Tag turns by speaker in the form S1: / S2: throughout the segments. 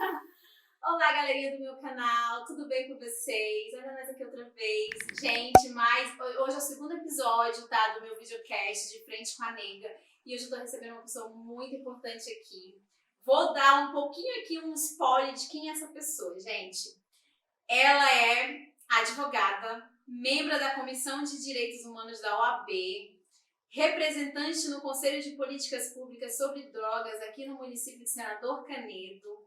S1: Olá, galerinha do meu canal, tudo bem com vocês? Olha nós aqui outra vez. Gente, hoje é o segundo episódio, tá, do meu videocast de Frente com a Nega. E hoje eu tô recebendo uma pessoa muito importante aqui. Vou dar um pouquinho aqui, um spoiler de quem é essa pessoa, gente. Ela é advogada, membro da Comissão de Direitos Humanos da OAB, representante no Conselho de Políticas Públicas sobre Drogas aqui no município de Senador Canedo.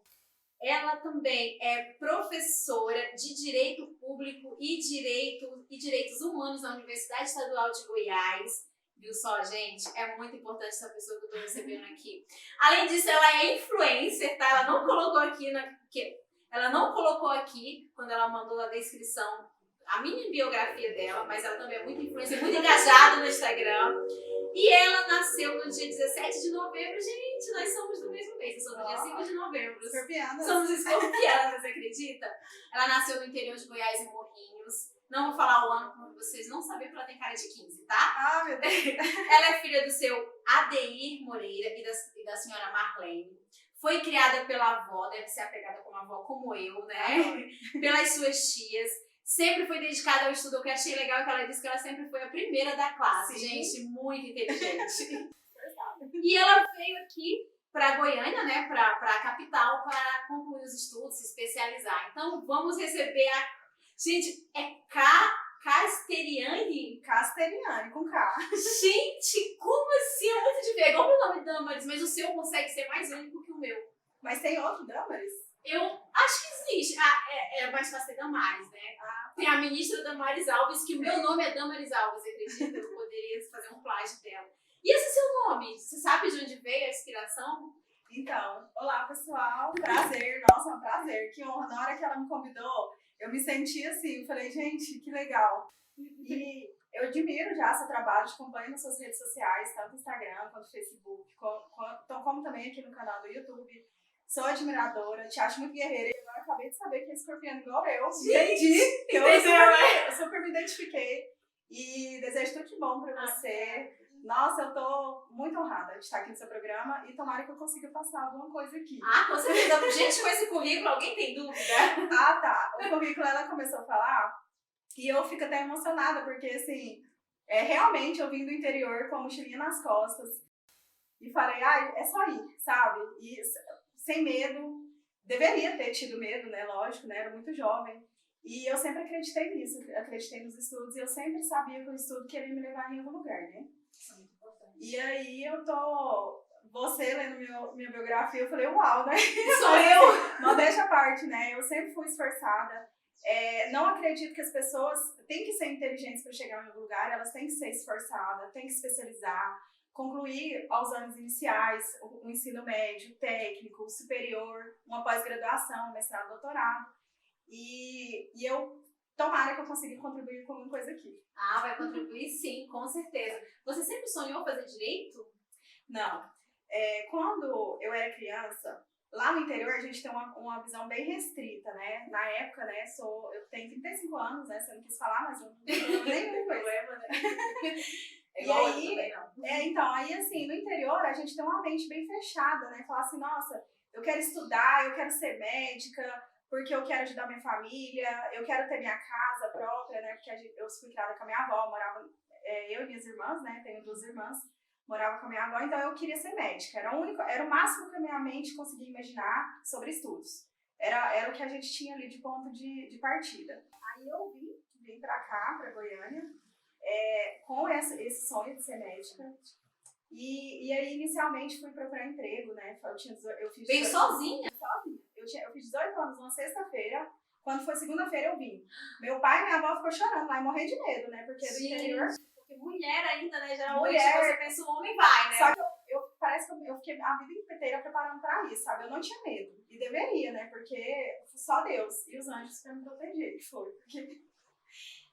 S1: Ela também é professora de Direito Público e Direitos Humanos na Universidade Estadual de Goiás. Viu só, gente? É muito importante essa pessoa que eu tô recebendo aqui. Além disso, ela é influencer, tá? Ela não colocou aqui quando ela mandou a descrição a mini biografia dela, mas ela também é muito influencer, muito engajada no Instagram. E ela nasceu no dia 17 de novembro. Gente, nós somos do mesmo mês. Eu sou do dia 5 de novembro.
S2: Escorpianas.
S1: Somos escorpianas, acredita? Ela nasceu no interior de Goiás, em Morrinhos. Não vou falar o ano para vocês não saberem, porque ela tem cara de 15, tá?
S2: Ah, meu Deus.
S1: Ela é filha do seu Adeir Moreira e da senhora Marlene. Foi criada pela avó, deve ser apegada com a avó como eu, né? Pelas suas tias. Sempre foi dedicada ao estudo. O que eu achei legal é que ela disse que ela sempre foi a primeira da classe. Sim. Gente, muito inteligente. E ela veio aqui para Goiânia, né, para a capital, para concluir os estudos, se especializar. Então, vamos receber a... Gente, é Casteriane?
S2: Casteriane, com K.
S1: Gente, como assim? É muito de ver. Igual o nome Damaris, mas o seu consegue ser mais único que o meu.
S2: Mas tem outro Damaris?
S1: Eu acho que existe. É mais fácil ter Damares, né? Tem a ministra Damares Alves, que o meu nome é Damares Alves, acredita? Eu poderia fazer um plágio dela. E esse seu nome? Você sabe de onde veio a inspiração?
S2: Então, olá pessoal, prazer, nossa, é um prazer, que honra. Na hora que ela me convidou, eu me senti assim, eu falei, gente, que legal. E eu admiro já seu trabalho, te acompanho nas suas redes sociais, tanto no Instagram quanto no Facebook, como também aqui no canal do YouTube. Sou admiradora, te acho muito guerreira e agora acabei de saber que é escorpiano igual eu. Entendi! Eu super me identifiquei e desejo tudo de bom pra você. Nossa, eu tô muito honrada de estar aqui no seu programa e tomara que eu consiga passar alguma coisa aqui.
S1: Ah, com certeza. Gente, com esse currículo, alguém tem dúvida?
S2: Ah, tá. O currículo ela começou a falar e eu fico até emocionada porque, assim, realmente eu vim do interior com a mochilinha nas costas e falei, é só ir, sabe? E sem medo, deveria ter tido medo, né? Lógico, né? Era muito jovem. E eu sempre acreditei nisso, acreditei nos estudos e eu sempre sabia que o estudo queria me levar em algum lugar, né?
S1: Isso é muito importante.
S2: E aí você lendo minha biografia, eu falei, uau, né?
S1: Sou eu!
S2: Não deixa a parte, né? Eu sempre fui esforçada. Não acredito que as pessoas têm que ser inteligentes para chegar em algum lugar, elas têm que ser esforçadas, têm que se especializar, concluir aos anos iniciais o ensino médio, técnico, superior, uma pós-graduação, mestrado, doutorado. E eu, tomara que eu consiga contribuir com alguma coisa aqui.
S1: Ah, vai contribuir sim, com certeza. Você sempre sonhou fazer direito?
S2: Não. Quando eu era criança, lá no interior a gente tem uma visão bem restrita, né? Na época, né, eu tenho 35 anos, né? Você não quis falar, mas eu não tenho nenhum problema, né? E aí, então, aí assim, no interior a gente tem uma mente bem fechada, né? Falar assim, nossa, eu quero estudar, eu quero ser médica, porque eu quero ajudar minha família, eu quero ter minha casa própria, né? Porque eu fui criada com a minha avó, morava, eu e minhas irmãs, né? Tenho 2 irmãs, morava com a minha avó, então eu queria ser médica. Era o máximo que a minha mente conseguia imaginar sobre estudos. Era o que a gente tinha ali de ponto de partida. Aí eu vim pra cá, pra Goiânia, com esse sonho de ser médica. E aí, inicialmente, fui procurar emprego, né?
S1: Veio sozinha?
S2: Eu fiz 18 anos numa sexta-feira. Quando foi segunda-feira, eu vim. Meu pai e minha avó ficou chorando lá e morrendo de medo, né? Porque do interior.
S1: Porque mulher ainda, né? Geralmente você pensa o homem vai, né?
S2: Só que parece que eu fiquei a vida inteira preparando pra isso, sabe? Eu não tinha medo. E deveria, né? Porque só Deus e os anjos pra me proteger, que foi.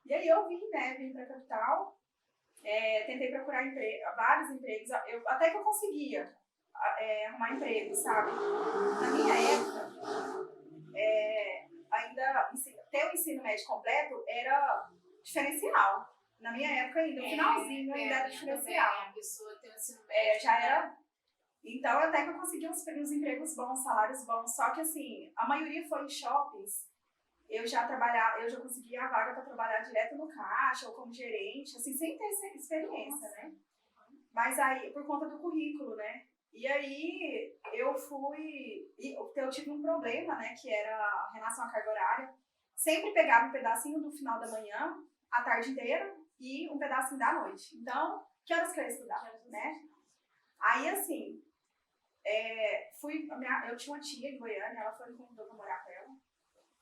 S2: E aí eu vim pra capital. Tentei procurar vários empregos, até que eu conseguia arrumar emprego, sabe? Na minha época, ainda ter o ensino médio completo era diferencial. Na minha época ainda, no finalzinho ainda era diferencial.
S1: A pessoa tem o ensino médio.
S2: Já era Então, até que eu consegui uns empregos bons, salários bons. Só que, assim, a maioria foi em shoppings. Eu já consegui a vaga para trabalhar direto no caixa ou como gerente, assim, sem ter essa experiência, né? Mas aí, por conta do currículo, né? E aí, eu tive um problema, né? Que era a relação à carga horária. Sempre pegava um pedacinho do final da manhã, a tarde inteira, e um pedacinho da noite. Então, que horas que eu ia estudar, né? Aí, assim, eu tinha uma tia em Goiânia, ela foi me convidou pra morar com ela.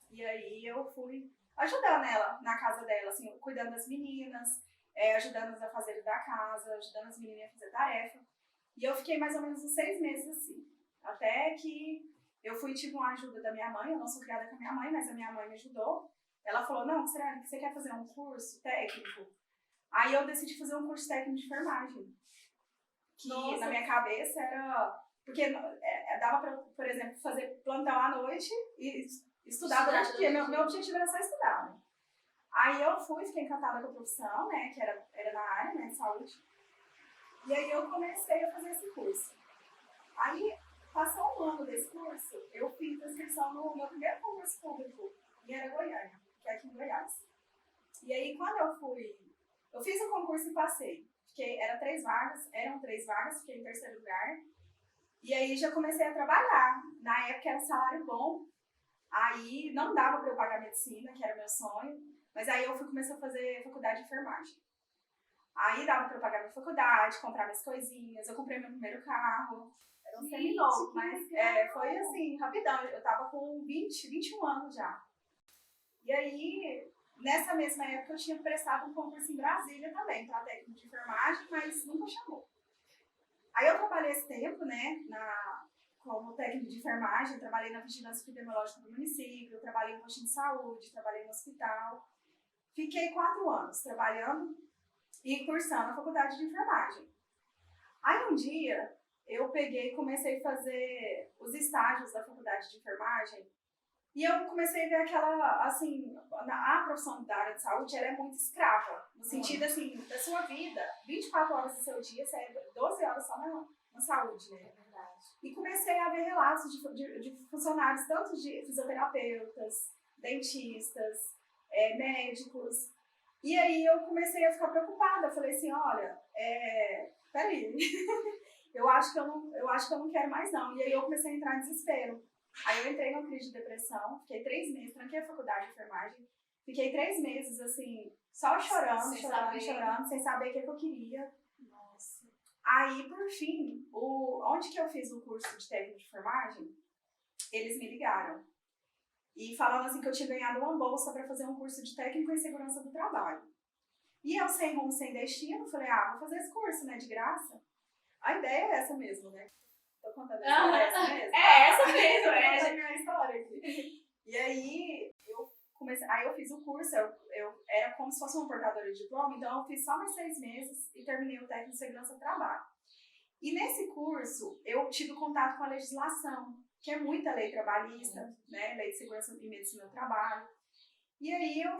S2: E aí eu fui ajudando ela na casa dela, assim, cuidando das meninas, ajudando a fazer da casa, ajudando as meninas a fazer tarefa. E eu fiquei mais ou menos uns 6 meses assim. Até que tive uma ajuda da minha mãe, eu não sou criada com a minha mãe, mas a minha mãe me ajudou. Ela falou, não, será que você quer fazer um curso técnico? Aí eu decidi fazer um curso técnico de enfermagem. Que Nossa. Na minha cabeça era... Porque dava pra, por exemplo, fazer plantão à noite e estudar durante o dia. Meu objetivo era só estudar, né? Aí eu fiquei encantada com a profissão, né? Que era na área, né, de saúde. E aí eu comecei a fazer esse curso. Aí, passou um ano desse curso, eu fiz inscrição no meu primeiro concurso público em Goiânia, que é aqui em Goiás. E aí, quando eu fiz o concurso e passei. Eram 3 vagas, fiquei em terceiro lugar. E aí já comecei a trabalhar. Na época era um salário bom. Aí não dava para eu pagar medicina, que era meu sonho. Mas aí eu comecei a fazer faculdade de enfermagem. Aí dava para eu pagar minha faculdade, comprar minhas coisinhas. Eu comprei meu primeiro carro. Era um seminovo, mas foi assim, rapidão. Eu tava com 21 anos já. E aí, nessa mesma época, eu tinha prestado um concurso em Brasília também, para técnico de enfermagem, mas nunca chamou. Aí eu trabalhei esse tempo, né, como técnico de enfermagem, trabalhei na vigilância epidemiológica do município, trabalhei em postinho de saúde, trabalhei no hospital. Fiquei 4 anos trabalhando e cursando a faculdade de enfermagem. Aí um dia, eu peguei e comecei a fazer os estágios da faculdade de enfermagem. E eu comecei a ver aquela, assim, a profissão da área de saúde, ela é muito escrava. No sentido, assim, da sua vida, 24 horas do seu dia, você é 12 horas só na saúde, né? É verdade. E comecei a ver relatos de funcionários, tanto de fisioterapeutas, dentistas, médicos. E aí eu comecei a ficar preocupada. Eu falei assim, olha, peraí, eu acho que eu não quero mais não. E aí eu comecei a entrar em desespero. Aí eu entrei numa crise de depressão, fiquei 3 meses, tranquei a faculdade de enfermagem, fiquei 3 meses, assim, só chorando, sem saber o que eu queria. Nossa. Aí, por fim, onde que eu fiz o curso de técnico de enfermagem, eles me ligaram. E falando assim que eu tinha ganhado uma bolsa para fazer um curso de técnico em segurança do trabalho. E eu, sem rumo, sem destino, falei, vou fazer esse curso, né, de graça. A ideia é essa mesmo, né? Tô contando a história, essa mesmo?
S1: É essa mesmo,
S2: Tô contando a minha história aqui. E aí, eu fiz o curso, eu era como se fosse uma portadora de diploma, então eu fiz só mais 6 meses e terminei o técnico de segurança do trabalho. E nesse curso, eu tive contato com a legislação, que é muita lei trabalhista, né, lei de segurança e medicina do trabalho. E aí eu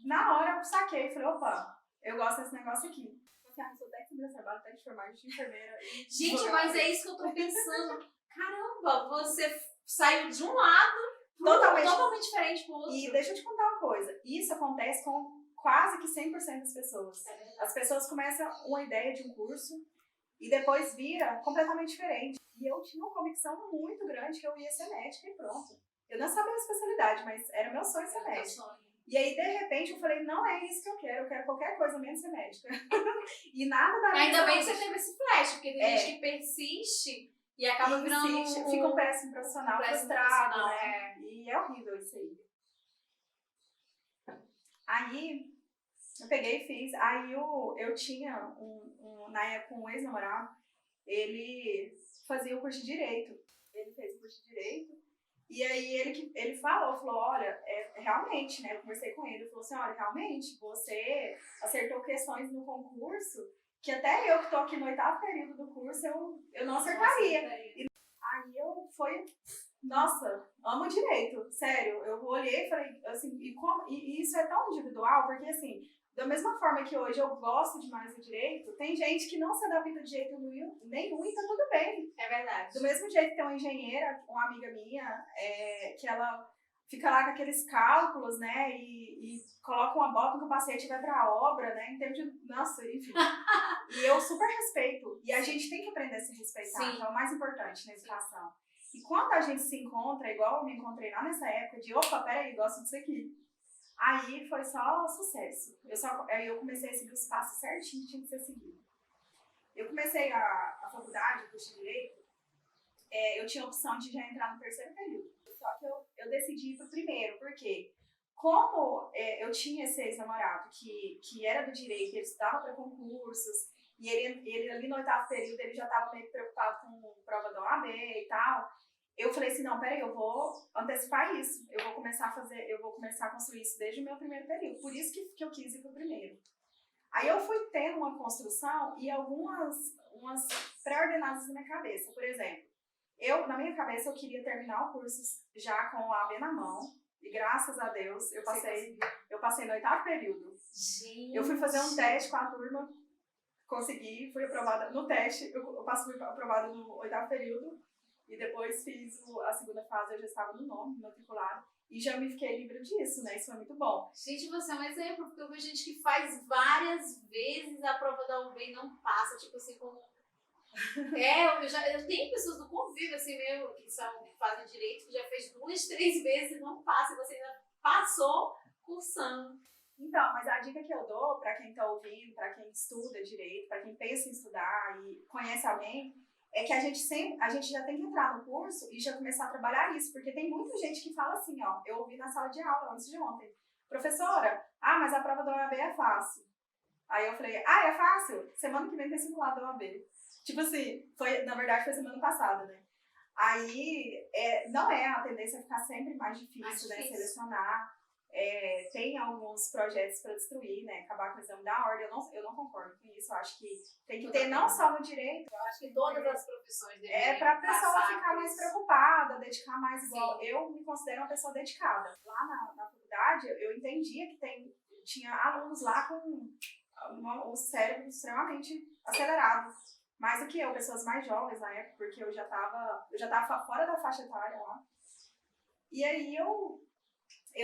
S2: na hora eu saquei, falei, opa, eu gosto desse negócio aqui. Eu sou técnico de trabalho, técnico de enfermagem, de enfermeira.
S1: Gente, mas é isso que eu tô pensando. Caramba, você saiu de um lado totalmente diferente pro outro.
S2: E deixa eu te contar uma coisa. Isso acontece com quase que 100% das pessoas. As pessoas começam uma ideia de um curso e depois vira completamente diferente. E eu tinha uma convicção muito grande que eu ia ser médica e pronto. Eu não sabia a especialidade, mas era meu sonho ser médica. E aí, de repente, eu falei, não é isso que eu quero qualquer coisa menos ser médica. E nada da
S1: Ainda bem que você teve esse flash, porque tem gente que persiste e acaba virando
S2: fica um péssimo profissional frustrado, né? E é horrível isso aí. Aí, eu peguei e fiz. Aí, eu tinha, na época, um ex-namorado, ele fazia o curso de Direito. Ele fez o curso de Direito. E aí ele falou, olha, realmente, né, eu conversei com ele falou assim, olha, realmente, você acertou questões no concurso que até eu que tô aqui no 8º período do curso, eu não acertaria. E aí Nossa, amo direito, sério. Eu olhei e falei, assim, e isso é tão individual, porque assim, da mesma forma que hoje eu gosto demais do direito, tem gente que não se adapta de jeito nenhum e tá tudo bem.
S1: É verdade.
S2: Do mesmo jeito que tem uma engenheira, uma amiga minha, que ela fica lá com aqueles cálculos, né, e coloca uma bota no capacete e vai pra obra, né, em termos de, nossa, enfim. E eu super respeito, e a gente tem que aprender a se respeitar,
S1: Sim.
S2: que é o mais importante na educação. E quando a gente se encontra, igual eu me encontrei lá nessa época, de opa, peraí, gosto disso aqui. Aí foi só sucesso. Aí eu comecei a seguir os passos certinho que tinha que ser seguido. Eu comecei a faculdade, o curso de Direito, eu tinha a opção de já entrar no terceiro período. Só que eu decidi ir pro primeiro, porque como eu tinha esse ex-namorado que era do Direito, ele estudava para concursos, e ele ali no 8º período ele já estava meio preocupado com prova da OAB e tal, eu falei assim, não, peraí, eu vou antecipar isso, eu vou começar a construir isso desde o meu primeiro período, por isso que eu quis ir pro primeiro. Aí eu fui tendo uma construção e umas pré-ordenadas na minha cabeça. Por exemplo, na minha cabeça, eu queria terminar o curso já com a AB na mão. E graças a Deus, eu passei no 8º período.
S1: Gente.
S2: Eu fui fazer um teste com a turma, consegui, fui aprovada no teste, fui aprovada no 8º período. E depois fiz a segunda fase, eu já estava no 9º, matriculado. E já me fiquei livre disso, né? Isso foi muito bom.
S1: Gente, você é um exemplo, porque eu vejo gente que faz várias vezes a prova da UB e não passa, tipo assim, como... eu tenho pessoas do convívio, assim, meu, que fazem direito, que já fez 2, 3 vezes e não passa, e você ainda passou cursando.
S2: Então, mas a dica que eu dou para quem tá ouvindo, para quem estuda direito, para quem pensa em estudar e conhece alguém, é que a gente já tem que entrar no curso e já começar a trabalhar isso, porque tem muita gente que fala assim, ó, eu ouvi na sala de aula antes de ontem, professora, mas a prova da OAB é fácil. Aí eu falei, é fácil? Semana que vem tem simulado da OAB. Tipo assim, na verdade foi semana passada, né? Aí, não é a tendência a ficar sempre mais difícil, né, selecionar. Tem alguns projetos para destruir, né, acabar com o exame da ordem, eu não concordo com isso, eu acho que tem que ter não só no direito,
S1: eu acho que todas as profissões deveriam
S2: para a pessoa ficar mais preocupada, dedicar mais igual. Sim. Eu me considero uma pessoa dedicada. Lá na faculdade, eu entendia que tinha alunos lá com o cérebro extremamente acelerado, mais do que eu, pessoas mais jovens na época, porque eu já tava fora da faixa etária lá. E aí eu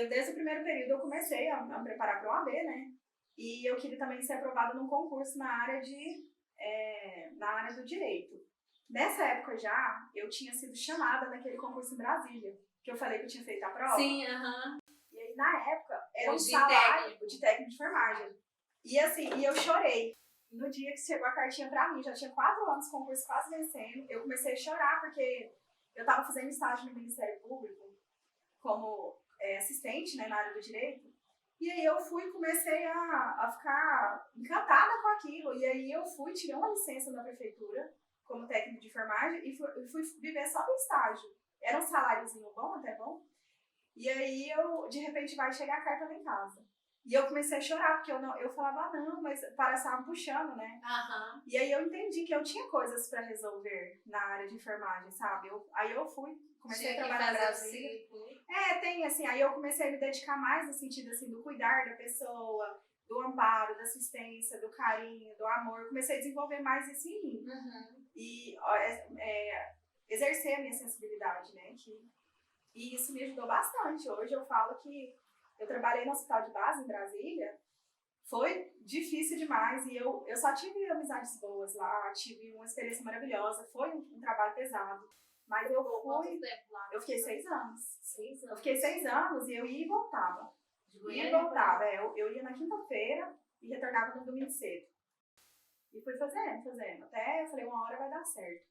S2: desde o primeiro período, eu comecei a me preparar para o OAB, né? E eu queria também ser aprovada num concurso na área do direito. Nessa época já, eu tinha sido chamada naquele concurso em Brasília, que eu falei que eu tinha feito a prova.
S1: Sim, aham.
S2: E aí, na época, era um salário de técnico de enfermagem. E assim, eu chorei. No dia que chegou a cartinha pra mim, já tinha 4 anos, concurso quase vencendo, eu comecei a chorar, porque eu tava fazendo estágio no Ministério Público, como assistente, né, na área do direito, e aí eu comecei a ficar encantada com aquilo, e aí eu tirei uma licença na prefeitura, como técnico de enfermagem, e fui viver só do estágio. Era um saláriozinho bom, até bom, e aí de repente vai chegar a carta lá em casa. E eu comecei a chorar, porque eu falava, não, mas parece que estava puxando, né?
S1: Uhum.
S2: E aí eu entendi que eu tinha coisas para resolver na área de enfermagem, sabe? Aí eu comecei a trabalhar na Brasília. Tem, assim, aí eu comecei a me dedicar mais no sentido, assim, do cuidar da pessoa, do amparo, da assistência, do carinho, do amor. Eu comecei a desenvolver mais isso em mim.
S1: Uhum.
S2: E exercer a minha sensibilidade, né? E isso me ajudou bastante. Hoje eu falo que eu trabalhei no hospital de base em Brasília, foi difícil demais e eu só tive amizades boas lá, tive uma experiência maravilhosa, foi um trabalho pesado. Mas eu fui. Eu fiquei 6 anos.
S1: 6 anos.
S2: Eu fiquei 6 anos e eu ia e voltava. Ia e voltava. Eu ia na quinta-feira e retornava no domingo cedo. E fui fazendo. Até eu falei, uma hora vai dar certo.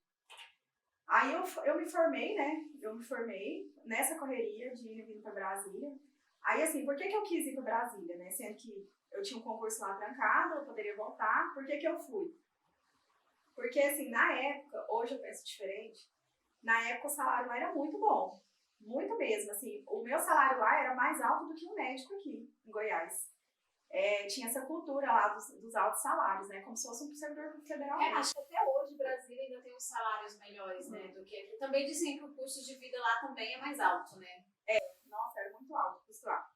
S2: Aí eu me formei, né? Eu me formei nessa correria de ir e vir para Brasília. Aí, assim, por que eu quis ir para Brasília, né? Sendo que eu tinha um concurso lá trancado, eu poderia voltar. Por que eu fui? Porque, assim, na época, hoje eu penso diferente, na época o salário lá era muito bom. Muito mesmo, assim. O meu salário lá era mais alto do que o médico aqui, em Goiás. Tinha essa cultura lá dos altos salários, né? Como se fosse um servidor federal.
S1: Acho que até hoje Brasília ainda tem os salários melhores, né, do que aqui. Também dizem que o custo de vida lá também é mais alto, né?
S2: Nossa, era muito alto o custo lá.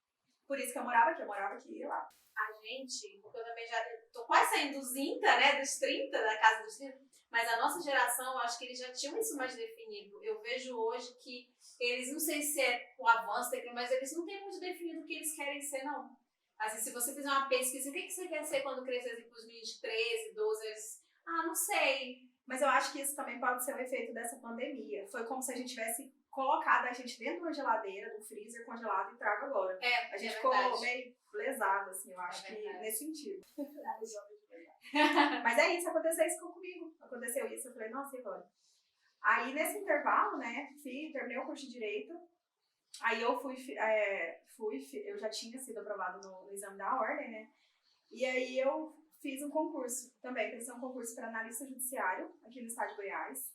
S2: Por isso que eu morava aqui e lá.
S1: A gente, porque eu também já tô quase saindo dos 30, né, dos 30, da casa dos 30, mas a nossa geração, eu acho que eles já tinham isso mais definido. Eu vejo hoje que eles, não sei se é o avanço tecnológico, mas eles não têm muito definido o que eles querem ser, não. Assim, se você fizer uma pesquisa, o que você quer ser quando crescer, assim, para os meninos de 13, 12, eles, não sei.
S2: Mas eu acho que isso também pode ser o efeito dessa pandemia. Foi como se a gente tivesse colocado a gente dentro de uma geladeira, do freezer congelado e trago agora. A gente ficou meio lesado, assim, eu acho que nesse sentido. Mas é isso, aconteceu isso comigo. Aconteceu isso, eu falei, nossa, e agora? Aí nesse intervalo, né, terminei o curso de Direito. Aí eu eu já tinha sido aprovada no exame da ordem, né? E aí eu fiz um concurso também, prestei um concurso para analista judiciário aqui no estado de Goiás.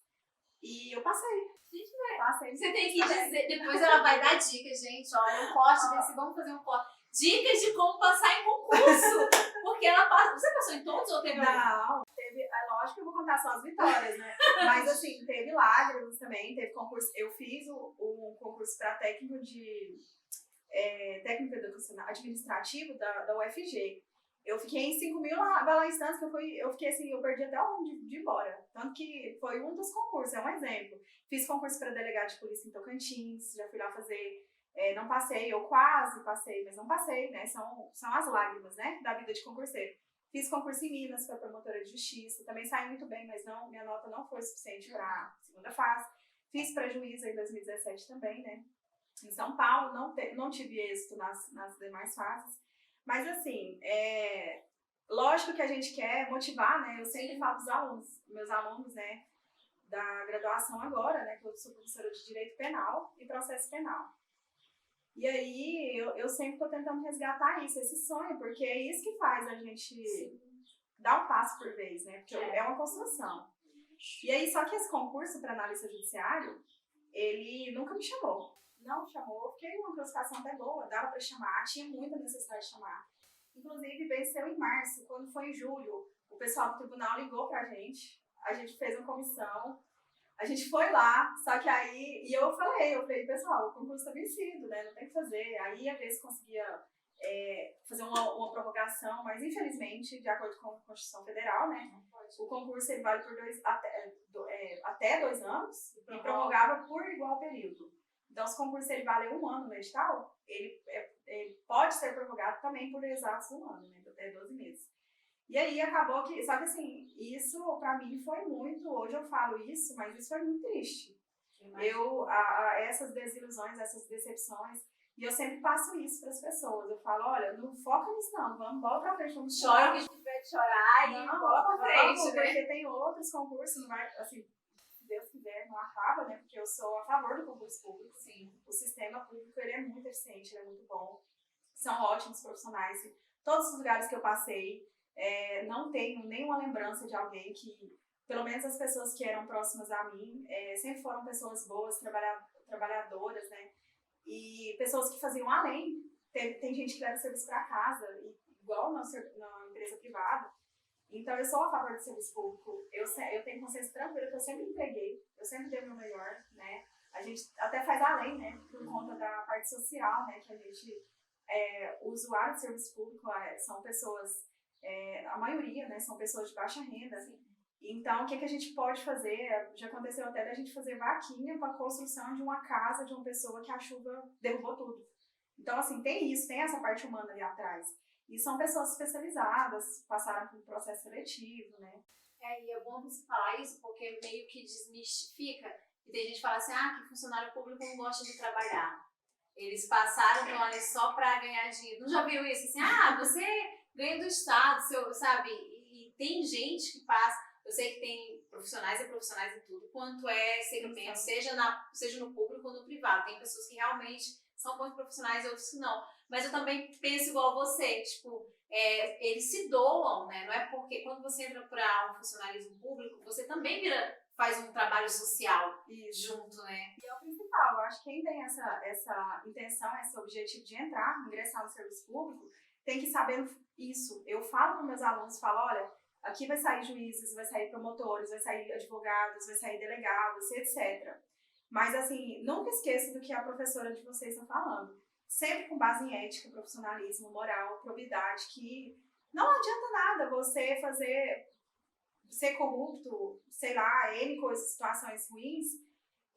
S2: E eu passei.
S1: Gente, passei. Você tem que dizer, depois ela vai dar dicas, gente. Olha, um corte desse, vamos fazer um corte. Dicas de como passar em concurso. Porque ela passa. Você passou em todos ou teve algum?
S2: Não, teve. É lógico que eu vou contar só as vitórias, né? Mas assim, teve lágrimas também, teve concurso. Eu fiz o concurso para técnico educacional administrativo da UFG. Eu fiquei em 5.000 lá instantes que eu fiquei assim, eu perdi até o de ir embora. Tanto que foi um dos concursos, é um exemplo. Fiz concurso para delegado de polícia em Tocantins, já fui lá fazer, não passei, eu quase passei, mas não passei, né? São as lágrimas, né, da vida de concurseiro. Fiz concurso em Minas para promotora de justiça, também saí muito bem, mas minha nota não foi suficiente para a segunda fase. Fiz para juíza em 2017 também, né? Em São Paulo, não tive êxito nas demais fases. Mas assim, lógico que a gente quer motivar, né? Eu sempre falo para os meus alunos, né, da graduação agora, né, que eu sou professora de Direito Penal e Processo Penal. E aí eu sempre estou tentando resgatar esse sonho, porque é isso que faz a gente dar um passo por vez, né? Porque é uma construção. E aí, só que esse concurso para analista judiciário, ele nunca me chamou. Não chamou, fiquei uma classificação até boa, dava para chamar, tinha muita necessidade de chamar. Inclusive, venceu em março, quando foi em julho, o pessoal do tribunal ligou pra gente, a gente fez uma comissão, a gente foi lá, só que aí, e eu falei, pessoal, o concurso tá vencido, né, não tem o que fazer. Aí, às vezes, conseguia fazer uma prorrogação, mas infelizmente, de acordo com a Constituição Federal, né, o concurso ele vale por até 2 anos e prorrogava por igual período. Então, se o concurso ele vale 1 ano no edital, ele pode ser prorrogado também por exatos 1 ano, né, até 12 meses. E aí acabou que, só que assim, isso pra mim foi muito, hoje eu falo isso, mas isso foi muito triste. Essas desilusões, essas decepções, e eu sempre passo isso pras pessoas. Eu falo, olha, não foca nisso não, bola pra frente, vamos
S1: chora o que tiver de chorar e bola pra frente, né?
S2: Porque tem outros concursos, não vai, assim, se Deus quiser, não acaba, né? Porque eu sou a favor do concurso público.
S1: Sim.
S2: O sistema público, ele é muito eficiente, ele é muito bom. São ótimos profissionais. Todos os lugares que eu passei, não tenho nenhuma lembrança de alguém que, pelo menos as pessoas que eram próximas a mim, sempre foram pessoas boas, trabalhadoras, né? E pessoas que faziam além. Tem gente que leva serviço para casa, igual na empresa privada. Então, eu sou a favor do serviço público. Eu tenho consciência tranquila que eu sempre entreguei, eu sempre dei o meu melhor, né? A gente até faz além, né? Por conta da parte social, né? Que a gente, o usuário de serviço público são pessoas, a maioria, né? São pessoas de baixa renda. Assim. Então, o que a gente pode fazer? Já aconteceu até da gente fazer vaquinha para a construção de uma casa de uma pessoa que a chuva derrubou tudo. Então, assim, tem essa parte humana ali atrás. E são pessoas especializadas, passaram por um processo seletivo, né?
S1: E é bom você falar isso, porque meio que desmistifica. E tem gente que fala assim, que funcionário público não gosta de trabalhar. Eles passaram no ano só para ganhar dinheiro. Não já viu isso? Assim, você ganha do Estado, sabe? E tem gente que passa... Eu sei que tem profissionais e profissionais em tudo, quanto segmento, seja no público ou no privado. Tem pessoas que realmente são bons profissionais e outros que não. Mas eu também penso igual você, tipo, eles se doam, né? Não é porque quando você entra para um funcionalismo público, você também faz um trabalho social junto, né?
S2: E é o principal, eu acho que quem tem essa intenção, esse objetivo de ingressar no serviço público, tem que saber isso. Eu falo para meus alunos, olha, Aqui vai sair juízes, vai sair promotores, vai sair advogados, vai sair delegados, etc. Mas, assim, nunca esqueça do que a professora de vocês está falando. Sempre com base em ética, profissionalismo, moral, probidade, que não adianta nada você ser corrupto, sei lá, N coisas, situações ruins,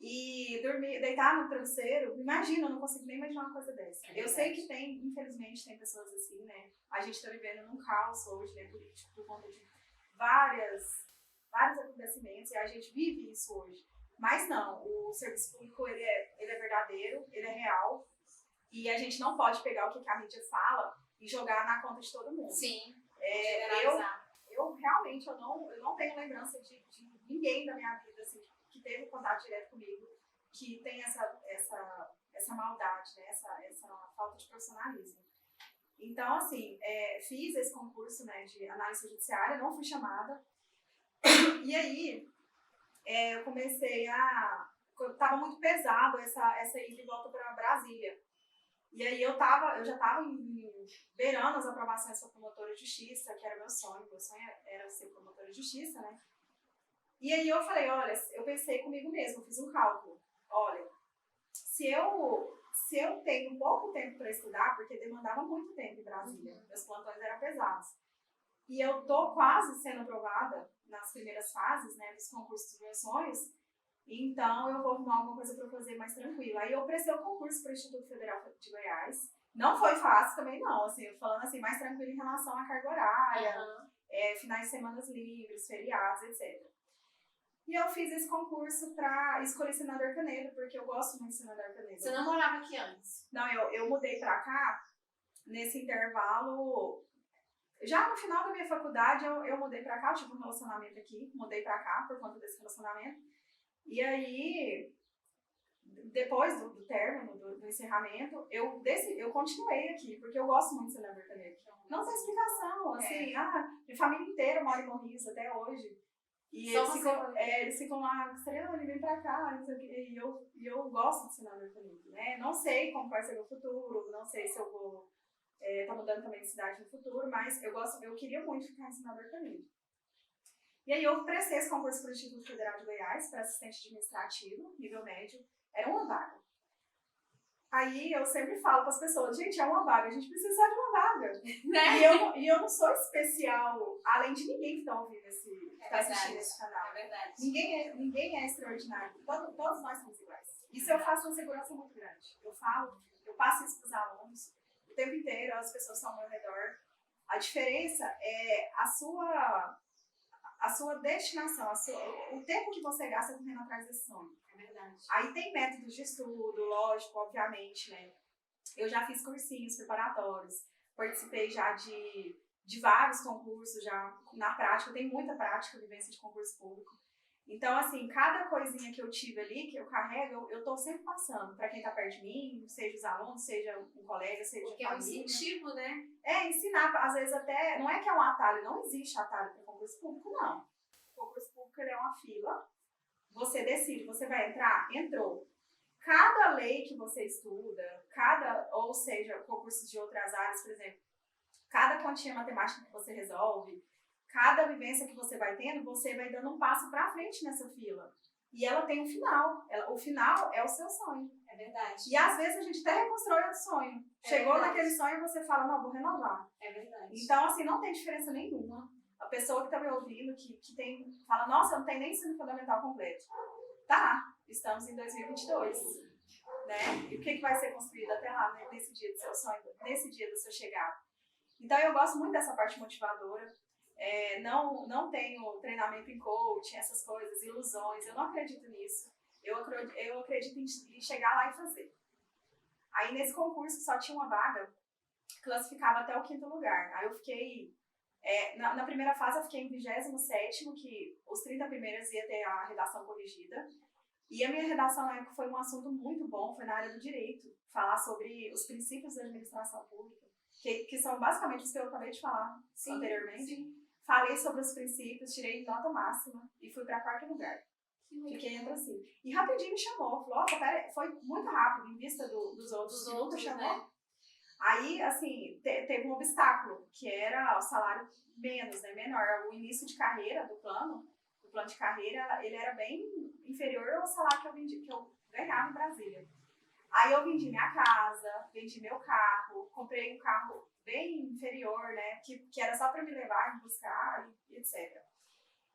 S2: e dormir, deitar no travesseiro. Imagina, eu não consigo nem imaginar uma coisa dessa. Eu sei que infelizmente, tem pessoas assim, né? A gente está vivendo num caos hoje, né, político, por conta de vários acontecimentos, e a gente vive isso hoje. Mas não, o serviço público, ele é verdadeiro, ele é real, e a gente não pode pegar o que a mídia fala e jogar na conta de todo mundo.
S1: Sim,
S2: eu realmente, eu não tenho lembrança de ninguém da minha vida, assim, que teve contato direto comigo, que tem essa maldade, né, essa falta de profissionalismo. Então, assim, fiz esse concurso, né, de análise judiciária, não fui chamada. E aí, eu comecei tava muito pesado essa ida e volta para Brasília. E aí eu já tava beirando as aprovações para promotora de justiça, que era meu sonho era ser promotora de justiça, né? E aí eu falei, olha, eu pensei comigo mesma, eu fiz um cálculo. Olha, se eu tenho pouco tempo para estudar, porque demandava muito tempo em Brasília, meus plantões eram pesados, e eu tô quase sendo aprovada nas primeiras fases, né, dos concursos dos meus sonhos, então eu vou arrumar alguma coisa para fazer mais tranquila. Aí eu prestei o concurso para o Instituto Federal de Goiás. Não foi fácil também não, assim, falando assim, mais tranquilo em relação à carga horária, finais de semana livres, feriados, etc. E eu fiz esse concurso pra escolher Senador Canedo, porque eu gosto muito de Senador Canedo.
S1: Você não morava aqui antes?
S2: Não, eu mudei pra cá, nesse intervalo. Já no final da minha faculdade, eu mudei pra cá, eu tive um relacionamento aqui, mudei pra cá por conta desse relacionamento. E aí, depois do término, do encerramento, eu continuei aqui, porque eu gosto muito de Senador Canedo. Não tem explicação, assim, minha família inteira mora em Morrinhos até hoje. E eles ficam lá, Estrelane, vem pra cá, não sei o quê. E eu gosto de Senador Canedo, né? Não sei como vai ser o meu futuro, não sei se eu vou tá mudando também de cidade no futuro, mas eu queria muito ficar em Senador Canedo. E aí eu prestei esse concurso para o Instituto Federal de Goiás, para assistente administrativo, nível médio, era uma vaga. Aí eu sempre falo para as pessoas, gente, é uma vaga, a gente precisa só de uma vaga. Né? E eu não sou especial, além de ninguém que está ouvindo tá assistindo esse canal.
S1: É verdade.
S2: Ninguém é extraordinário, todos nós somos iguais. Isso eu faço uma segurança muito grande. Eu passo isso para os alunos, o tempo inteiro as pessoas estão ao meu redor. A diferença é a sua destinação, o tempo que você gasta correndo atrás desse sonho.
S1: É verdade.
S2: Aí tem métodos de estudo, lógico, obviamente, né? Eu já fiz cursinhos preparatórios, participei já de vários concursos, já na prática, eu tenho muita prática, vivência de concurso público. Então, assim, cada coisinha que eu tive ali, que eu carrego, eu tô sempre passando para quem tá perto de mim, seja os alunos, seja um colega, seja
S1: porque família. É um incentivo, né?
S2: Ensinar, às vezes até, não é que é um atalho, não existe atalho para concurso público, não. O concurso público, ele é uma fila, você decide, você vai entrar? Entrou. Cada lei que você estuda, ou seja, concursos de outras áreas, por exemplo, cada continha matemática que você resolve, cada vivência que você vai tendo, você vai dando um passo para frente nessa fila. E ela tem um final. O final é o seu sonho.
S1: É verdade.
S2: E às vezes a gente até reconstrói outro sonho. Chegou naquele sonho e você fala, não, vou renovar.
S1: É verdade.
S2: Então, assim, não tem diferença nenhuma. A pessoa que está me ouvindo, que fala, nossa, não tem nem ensino fundamental completo. Tá, estamos em 2022. Né? E o que vai ser construído até lá, né, nesse dia do seu sonho, nesse dia do seu chegado. Então, eu gosto muito dessa parte motivadora. Não tenho treinamento em coaching, essas coisas, ilusões, eu não acredito nisso. Eu acredito em chegar lá e fazer. Aí nesse concurso só tinha uma vaga, classificava até o 5º lugar. Aí eu fiquei, na primeira fase eu fiquei em 27º, que os 30 primeiros ia ter a redação corrigida. E a minha redação na época foi um assunto muito bom, foi na área do direito, falar sobre os princípios da administração pública, que são basicamente os que eu acabei de falar anteriormente. Sim. Falei sobre os princípios, tirei nota máxima e fui para 4º lugar. Fiquei entre assim. E rapidinho me chamou. Falou, pera, foi muito rápido, em vista dos outros que nunca chamou. Né? Aí, assim, teve um obstáculo, que era o salário menos, né, menor. O início de carreira do plano de carreira, ele era bem inferior ao salário que eu ganhava em Brasília. Aí eu vendi minha casa, vendi meu carro, comprei um carro bem inferior, né, que era só para me levar, me buscar, e etc.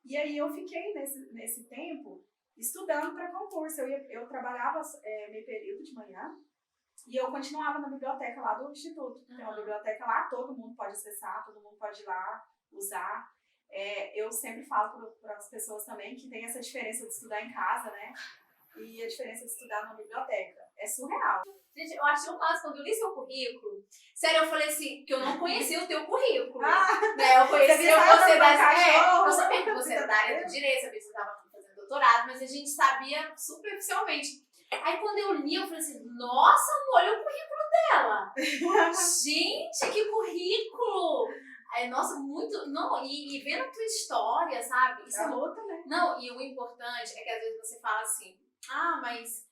S2: E aí eu fiquei nesse tempo estudando para concurso. Eu trabalhava meio período de manhã, e eu continuava na biblioteca lá do Instituto. Tem uma biblioteca lá, todo mundo pode acessar, todo mundo pode ir lá usar. Eu sempre falo para as pessoas também que tem essa diferença de estudar em casa, né? E a diferença de estudar na biblioteca. É surreal.
S1: Gente, eu achei o máximo, quando eu li seu currículo, sério, eu falei assim, que eu não conhecia o teu currículo. Né? Eu conhecia você eu sabia que você era da área do direito, sabia que você estava fazendo doutorado, mas a gente sabia superficialmente. Aí quando eu li, eu falei assim, nossa, olha o currículo dela. Gente, que currículo! Nossa, muito. Não, e vendo a tua história, sabe?
S2: Isso é luta, né?
S1: Não, e o importante é que às vezes você fala assim, mas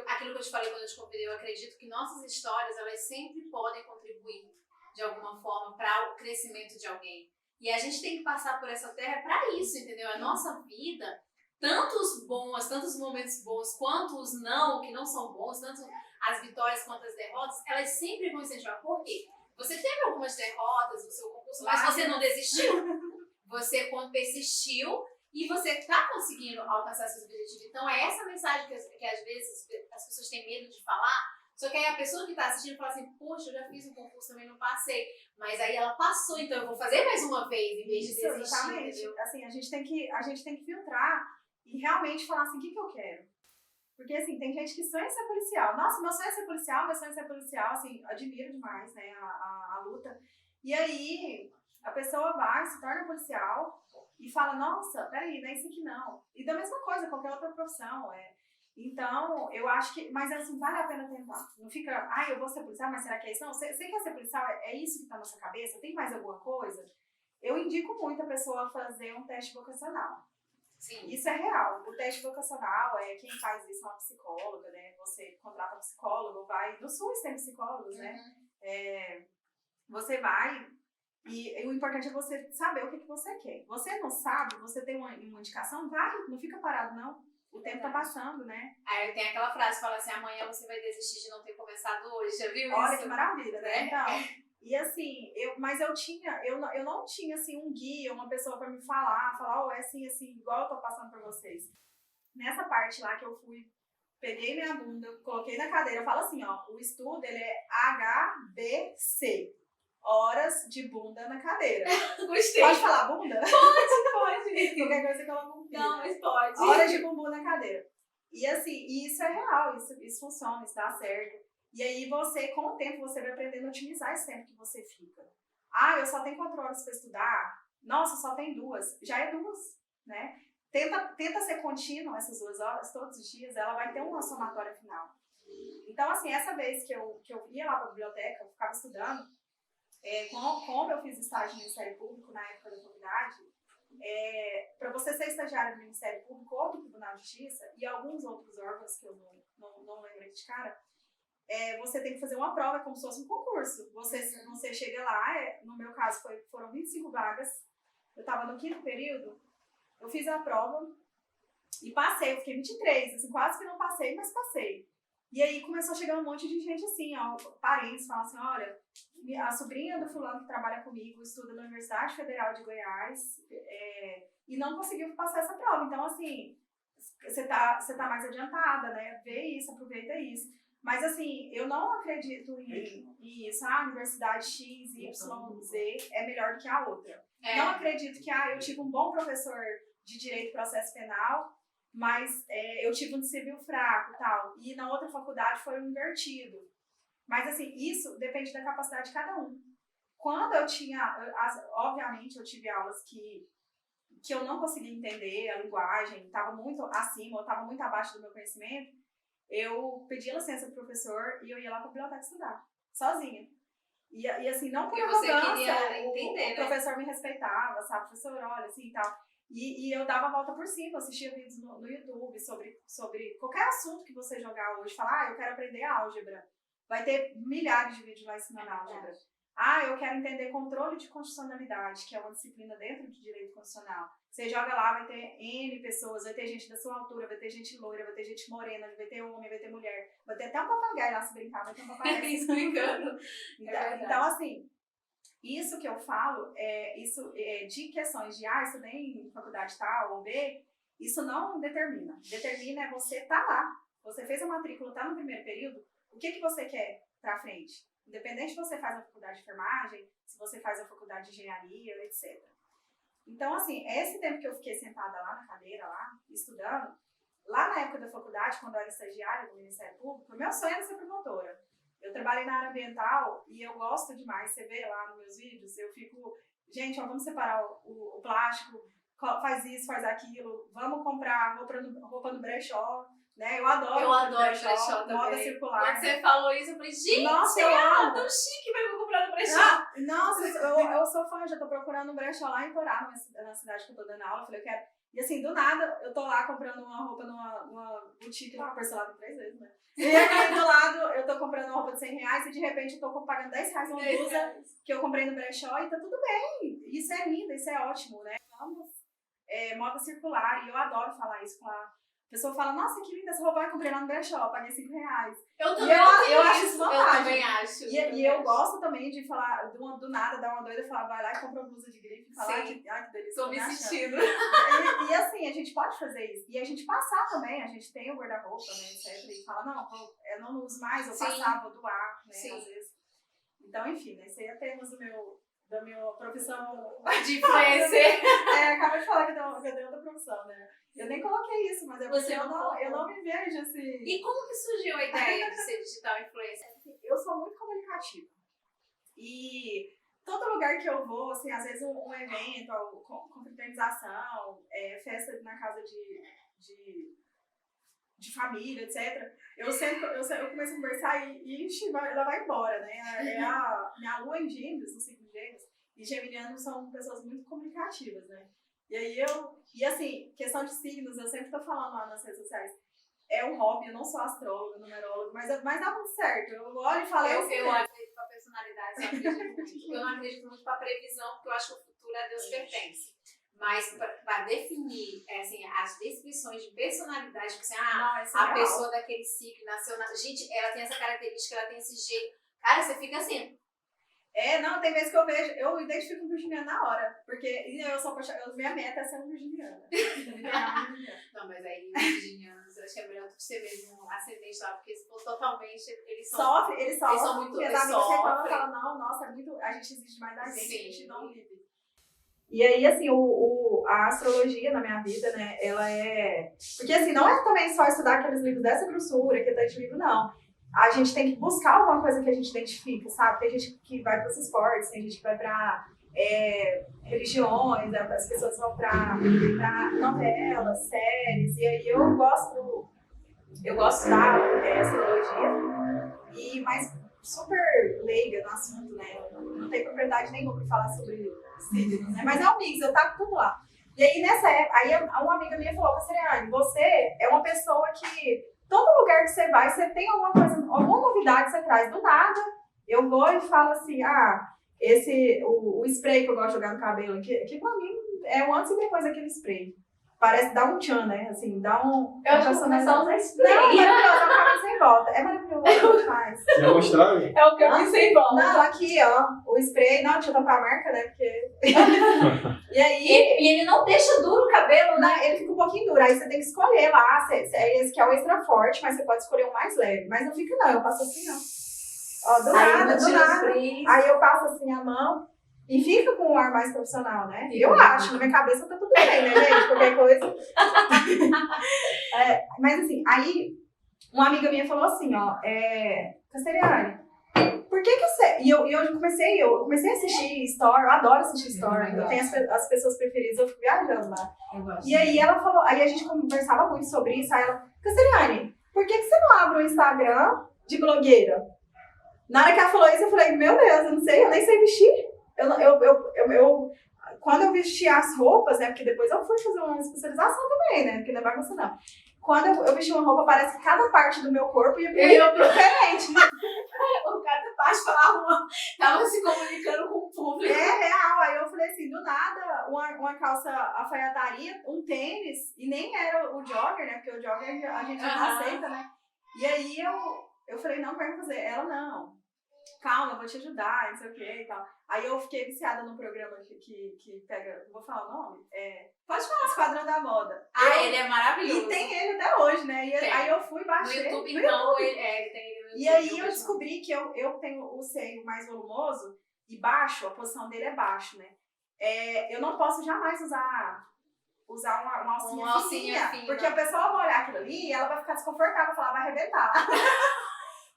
S1: aquilo que eu te falei quando eu te convidei, eu acredito que nossas histórias, elas sempre podem contribuir de alguma forma para o crescimento de alguém. E a gente tem que passar por essa terra para isso, entendeu? A nossa vida, tantos momentos bons, quanto os não, que não são bons, tanto as vitórias quanto as derrotas, elas sempre vão incentivar. Por quê? Você teve algumas derrotas no seu concurso, mas você não desistiu. Você persistiu e você está conseguindo alcançar seus objetivos. Então é essa mensagem que às vezes as pessoas têm medo de falar. Só que aí a pessoa que está assistindo fala assim, poxa, eu já fiz um concurso, também não passei. Mas aí ela passou, então eu vou fazer mais uma vez, em vez de desistir.
S2: Exatamente. Assim, a gente tem que filtrar e realmente falar assim, o que eu quero? Porque, assim, tem gente que sonha em ser policial. Nossa, meu sonho é ser policial, assim, admiro demais, né, a luta. E aí, a pessoa vai, se torna policial e fala, nossa, peraí, não é isso aqui não. E da mesma coisa, qualquer outra profissão, Então, eu acho que, mas assim, vale a pena tentar. Não fica, eu vou ser policial, mas será que é isso? Não, você quer ser policial? É isso que tá na sua cabeça? Tem mais alguma coisa? Eu indico muito a pessoa fazer um teste vocacional.
S1: Sim.
S2: Isso é real. O teste vocacional, quem faz isso é uma psicóloga, né? Você contrata um psicólogo, vai... No SUS tem psicólogos, né? Você vai e o importante é você saber o que você quer. Você não sabe, você tem uma indicação, vai, não fica parado, não. O tempo tá passando, né?
S1: Aí tem aquela frase que fala assim, amanhã você vai desistir de não ter começado hoje, já viu isso?
S2: Olha que maravilha, né? Então... E assim, eu não tinha assim um guia, uma pessoa pra me falar, é assim, igual eu tô passando pra vocês. Nessa parte lá que eu fui, peguei minha bunda, coloquei na cadeira, eu falo assim, o estudo ele é HBC, horas de bunda na cadeira.
S1: Gostei.
S2: Pode falar bunda?
S1: Pode.
S2: Qualquer coisa que eu não
S1: Não, mas pode.
S2: Horas de bumbum na cadeira. E assim, isso é real, isso funciona, isso dá certo. E aí com o tempo, você vai aprendendo a otimizar esse tempo que você fica. Eu só tenho 4 horas para estudar. Nossa, só tem 2. Já é 2, né? Tenta ser contínuo essas 2 horas, todos os dias, ela vai ter uma somatória final. Então, assim, essa vez que eu ia lá para a biblioteca, eu ficava estudando, como eu fiz estágio no Ministério Público na época da faculdade, para você ser estagiário do Ministério Público ou do Tribunal de Justiça e alguns outros órgãos que eu não lembro aqui de cara, você tem que fazer uma prova, como se fosse um concurso. Você chega lá, no meu caso foram 25 vagas, eu estava no 5º período, eu fiz a prova e passei, eu fiquei 23, assim, quase que não passei, mas passei. E aí começou a chegar um monte de gente assim, parentes, falam assim, olha, a sobrinha do fulano que trabalha comigo estuda na Universidade Federal de Goiás e não conseguiu passar essa prova. Então, assim, você tá mais adiantada, né? Vê isso, aproveita isso. Mas, assim, eu não acredito em isso. A universidade X, Y, Z é melhor do que a outra. Não acredito que eu tive um bom professor de Direito e Processo Penal, mas eu tive um civil fraco e tal. E na outra faculdade foi um invertido. Mas, assim, isso depende da capacidade de cada um. Quando eu obviamente, eu tive aulas que eu não conseguia entender a linguagem, estava muito acima, ou estava muito abaixo do meu conhecimento, eu pedia licença pro professor e eu ia lá para a biblioteca estudar, sozinha. E assim, não por arrogância, o professor me respeitava, sabe? Professor, olha, assim, e tal. E eu dava a volta por cima, assistia vídeos no YouTube sobre qualquer assunto que você jogar hoje. Falar, eu quero aprender álgebra. Vai ter milhares de vídeos lá ensinando álgebra. Eu quero entender controle de constitucionalidade, que é uma disciplina dentro de direito constitucional. Você joga lá, vai ter N pessoas, vai ter gente da sua altura, vai ter gente loira, vai ter gente morena, vai ter homem, vai ter mulher, vai ter até um papagaio lá se brincar, vai ter um papagaio explicando. Então, assim, isso que eu falo, de questões de, estudei em faculdade tal ou B, isso não determina. Determina é você estar lá. Você fez a matrícula, está no primeiro período, o que você quer pra frente? Independente se você faz a faculdade de enfermagem, se você faz a faculdade de engenharia, etc. Então, assim, esse tempo que eu fiquei sentada lá na cadeira, lá, estudando, lá na época da faculdade, quando eu era estagiária do Ministério Público, meu sonho era ser promotora. Eu trabalhei na área ambiental e eu gosto demais, você vê lá nos meus vídeos, eu fico, gente, vamos separar o plástico, faz isso, faz aquilo, vamos comprar roupa no brechó, né? Eu adoro
S1: brechó também.
S2: Moda circular.
S1: Quando você falou isso, eu falei, gente,
S2: nossa, eu amo.
S1: Tão chique, vai comprar no brechó.
S2: Nossa, eu sou fã, já tô procurando um brechó lá em Torá, na cidade que eu tô dando aula, eu falei, eu quero. E assim, do nada, eu tô lá comprando uma roupa numa boutique lá, parcelado 3 vezes, né? E aqui do lado, eu tô comprando uma roupa de R$100 e de repente eu tô pagando R$10 uma blusa que eu comprei no brechó e tá tudo bem. Isso é lindo, isso é ótimo, né? Vamos, moda circular, e eu adoro falar isso com a pessoa. Fala, nossa, que linda essa roupa, eu comprei lá no brechó, paguei R$5.
S1: Eu também
S2: eu acho isso vantagem.
S1: Eu também acho.
S2: E eu gosto também de falar, do nada, dar uma doida e falar, vai lá e compra uma blusa de grife e falar, que delícia.
S1: Tô me sentindo.
S2: E assim, a gente pode fazer isso. E a gente passar também, a gente tem o guarda-roupa, né, etc. E fala, não, eu não uso mais, eu passar, vou doar, né, às vezes. Então, enfim, né, isso aí é temas da minha profissão
S1: de influencer.
S2: Acabei de falar que eu tenho outra profissão, né? Eu nem coloquei isso, mas é porque eu não me vejo assim.
S1: E como que surgiu a ideia de ser digital influencer?
S2: Eu sou muito comunicativa. E todo lugar que eu vou, assim, às vezes um evento, confraternização, festa na casa de família, etc. Eu começo a conversar e ela vai embora, né? Minha lua em Gêmeos, no signo de Gêmeos, e geminianos são pessoas muito comunicativas, né? E aí assim, questão de signos, eu sempre tô falando lá nas redes sociais, é um hobby, eu não sou astróloga, numeróloga, mas dá muito certo. Eu olho e falo...
S1: Eu acredito pra personalidade, eu acredito muito. Eu não acredito muito pra previsão, porque eu acho que o futuro a Deus pertence. Mas para definir, assim, as descrições de personalidade, que assim, a pessoa daquele ciclo nasceu... Gente, ela tem essa característica, ela tem esse jeito. Cara, você fica assim...
S2: tem vezes que eu vejo, eu identifico um virginiano na hora, porque eu sou apaixonada, minha meta é ser um virginiana.
S1: Não, mas aí virginianos, eu acho que é melhor você mesmo ascendente lá, porque se for totalmente, eles são muito,
S2: eles são muito, eles falam, não, nossa, a gente exige mais da gente, a gente não vive. E aí, assim, a astrologia na minha vida, né, ela porque assim, não é também só estudar aqueles livros dessa grossura, que é tanto livro, não. A gente tem que buscar alguma coisa que a gente identifica, sabe? Tem gente que vai para os esportes, tem gente que vai para religiões, as pessoas vão para novelas, séries, e aí eu gosto da astrologia, mas super leiga no assunto, né? Não tem propriedade nenhuma para falar sobre signos, né? Mas é um mix, eu taco tudo lá. E aí nessa época, uma amiga minha falou, Cassariane, você é uma pessoa que todo lugar que você vai, você tem alguma coisa, alguma novidade que você traz. Do nada, eu vou e falo assim, o spray que eu gosto de jogar no cabelo, que pra mim é um antes e depois daquele spray. Parece dar um tchan, né? Assim, dá um...
S1: Eu acho que começar a usar spray.
S2: Não, é maravilhoso, é um cabelo sem volta. É maravilhoso, demais.
S3: Quer mostrar?
S1: É o cabelo sem volta.
S2: Não, aqui, ó, o spray, não, deixa eu tampar a marca, né? Porque... E aí...
S1: E ele não deixa duro o cabelo, né?
S2: Não, ele fica um pouquinho duro, aí você tem que escolher lá, esse que é o extra forte, mas você pode escolher o mais leve. Mas não fica não, eu passo assim, ó. Ó, do nada. Aí eu passo assim a mão e fica com um ar mais profissional, né? Eu acho, na minha cabeça tá tudo bem, né, gente? Qualquer coisa. Mas assim, aí uma amiga minha falou assim, ó, Cassariane, por que você... E eu comecei a assistir story, eu adoro assistir story, eu tenho as pessoas preferidas, eu fico viajando lá. E aí ela falou, aí a gente conversava muito sobre isso, aí ela, Cassariane, por que você não abre um Instagram de blogueira? Na hora que ela falou isso, eu falei, meu Deus, eu não sei, eu nem sei vestir. Quando eu vesti as roupas, né, porque depois eu fui fazer uma especialização também, né, porque não é bagunça não. Quando eu vesti uma roupa, parece que cada parte do meu corpo ia pra um diferente.
S1: falar, tava se comunicando com o público.
S2: É real. Aí eu falei assim, do nada, uma calça alfaiataria, um tênis, e nem era o jogger, né? Porque o jogger a gente não aceita, né? E aí eu falei, não, como é que eu vou fazer? Ela, não. Calma, eu vou te ajudar, não sei o que e tal. Aí eu fiquei viciada num programa que pega, não vou falar o nome, pode falar, Esquadrão da Moda.
S1: Ele é maravilhoso.
S2: E tem ele até hoje, né? E aí eu fui, baixei.
S1: No YouTube, então, ele tem ele no YouTube.
S2: E aí eu descobri que eu tenho o seio mais volumoso e baixo, a posição dele é baixo, né? Eu não posso jamais usar uma alcinha fina, porque a pessoa vai olhar aquilo ali e ela vai ficar desconfortável, falar, vai arrebentar.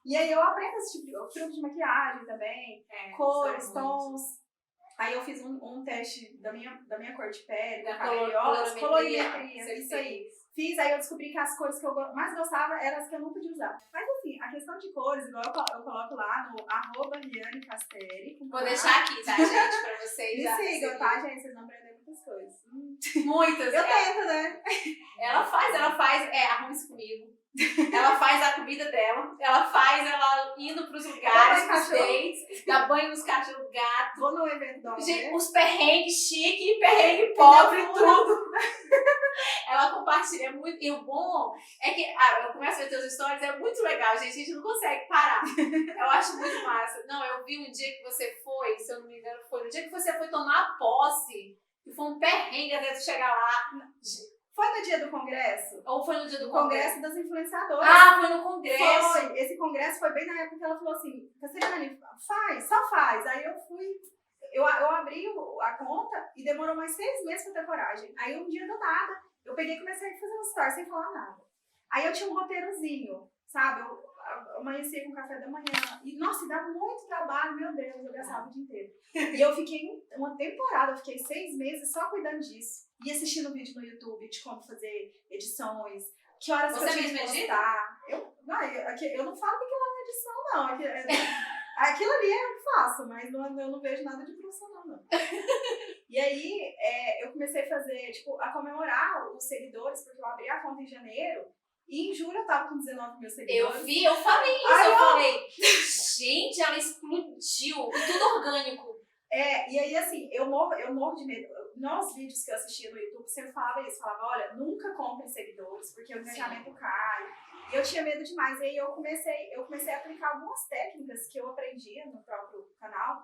S2: E aí eu aprendo esse tipo de maquiagem também, cores, tons. Aí eu fiz um teste da minha cor de pele, da colorimetria, isso aí. Fiz, aí eu descobri que as cores que eu mais gostava eram as que eu não podia usar. Mas assim, a questão de cores, igual eu coloco lá no @RianeCasteri.
S1: Vou deixar aqui, tá, gente, pra vocês.
S2: Me sigam, tá, gente? Vocês vão aprender muitas coisas.
S1: Muitas.
S2: Eu tento, né?
S1: Ela faz, arruma isso comigo. Ela faz a comida dela, ela indo pros lugares, pros dates, dá banho nos cachorros, gato.
S2: Vou no evento da
S1: gente, os perrengues chique, perrengue pobre, tudo. Ela compartilha muito. E o bom é que eu começo a ver teus stories, é muito legal, gente. A gente não consegue parar. Eu acho muito massa. Não, eu vi um dia que você foi, se eu não me engano, foi no dia que você foi tomar posse, que foi um perrengue até tu chegar lá.
S2: Foi no dia do congresso?
S1: Ou foi no dia do
S2: congresso das influenciadoras?
S1: Foi no congresso.
S2: Foi. Esse congresso foi bem na época que ela falou assim, Casseriane, só faz. Aí eu fui, eu abri a conta e demorou mais 6 meses pra ter coragem. Aí um dia do nada, eu peguei e comecei a fazer um story sem falar nada. Aí eu tinha um roteirozinho, sabe? Eu amanhecia com café da manhã. E, nossa, dava muito trabalho, meu Deus, eu gastava o dia inteiro. E eu fiquei uma temporada, eu fiquei 6 meses só cuidando disso. E assistindo vídeo no YouTube de como fazer edições, que horas que eu tinha que postar. Eu não falo que aquilo é uma edição, não. Aquilo ali eu faço, mas eu não vejo nada de profissional, não. E aí, eu comecei a fazer, a comemorar os seguidores, porque eu abri a conta em janeiro, e em julho eu tava com 19 mil seguidores.
S1: Eu falei isso, eu falei, gente, ela explodiu, e tudo orgânico.
S2: E aí assim, eu morro de medo. Nos vídeos que eu assistia no YouTube, sempre falava isso, olha, nunca comprem seguidores, porque o engajamento cai. E eu tinha medo demais. E aí eu comecei a aplicar algumas técnicas que eu aprendia no próprio canal.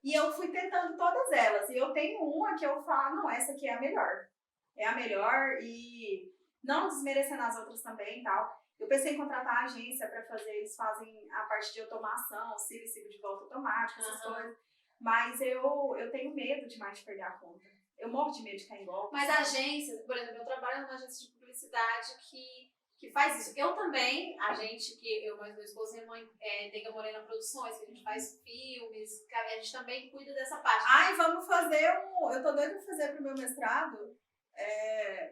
S2: E eu fui tentando todas elas. E eu tenho uma que eu falo, não, essa aqui é a melhor. É a melhor e não desmerecendo as outras também e tal. Eu pensei em contratar a agência para fazer, eles fazem a parte de automação, siga de volta automático, essas coisas. Mas eu tenho medo demais de perder a conta. Eu morro de medo de cair em golpe.
S1: Mas a agência, por exemplo, eu trabalho numa agência de publicidade que faz isso. Eu também, eu mais meu esposo e minha mãe, Nega Morena Produções, que a gente faz filmes, a gente também cuida dessa parte.
S2: Vamos fazer eu tô doida pra fazer pro meu mestrado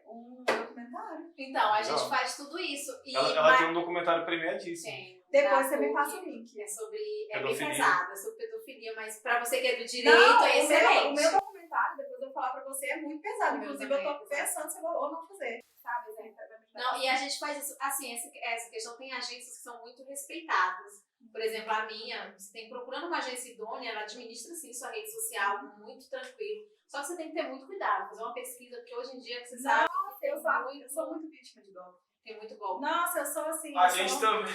S2: um documentário.
S1: Então, a gente faz tudo isso. E
S3: ela tem um documentário premiadíssimo.
S2: Tem. Depois você me passa o link.
S1: É bem pesado, é sobre pedofilia, mas pra você que é do direito, é excelente.
S2: O meu documentário, depois eu vou falar pra você, é muito pesado. Inclusive, eu tô pensando se eu vou ou não fazer. Sabe?
S1: Não, e a gente faz isso, assim, essa questão, tem agências que são muito respeitadas. Por exemplo, a minha, você tem procurando uma agência idônea, ela administra sim sua rede social muito tranquilo. Só que você tem que ter muito cuidado, fazer uma pesquisa, porque hoje em dia você sabe.
S2: Nossa, eu sou muito vítima de golpe.
S1: Tem muito golpe.
S2: Nossa, eu sou assim.
S3: A gente também.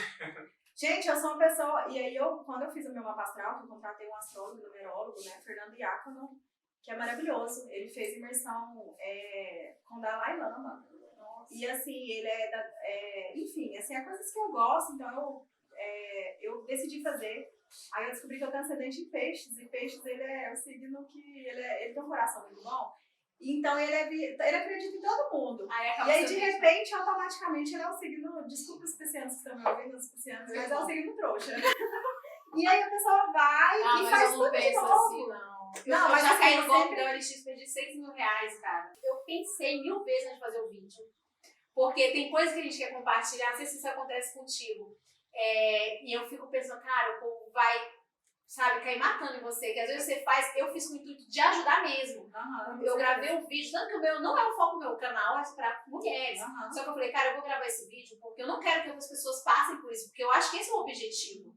S2: Gente, eu sou uma pessoa. E aí, quando eu fiz o meu mapa astral, eu contratei um astrólogo, numerólogo, né? Fernando Diácono, que é maravilhoso. Ele fez imersão com Dalai Lama. Nossa. E assim, ele enfim, assim, é coisas que eu gosto, então eu decidi fazer. Aí eu descobri que eu tenho ascendente em peixes, e peixes ele é o signo que ele tem um coração muito bom. Então ele acredita em todo mundo. E aí, de repente, automaticamente, ele é um signo. Desculpa os piscianos que estão me ouvindo, os piscianos, mas é um signo trouxa. E aí a pessoa vai e faz tudo de novo.
S1: Assim, não,
S2: mas
S1: já caí no golpe
S2: sempre...
S1: da OLX, perdi R$6.000, cara. Eu pensei 1000 vezes antes de fazer o vídeo. Porque tem coisa que a gente quer compartilhar, não sei se isso acontece contigo. E eu fico pensando, cara, o povo vai, sabe, cair matando em você. Que às vezes você faz, eu fiz com o intuito de ajudar mesmo. Eu gravei um vídeo, tanto que o meu não é o foco do meu canal, é pra mulheres. Só que eu falei, cara, eu vou gravar esse vídeo porque eu não quero que outras pessoas passem por isso, porque eu acho que esse é o objetivo.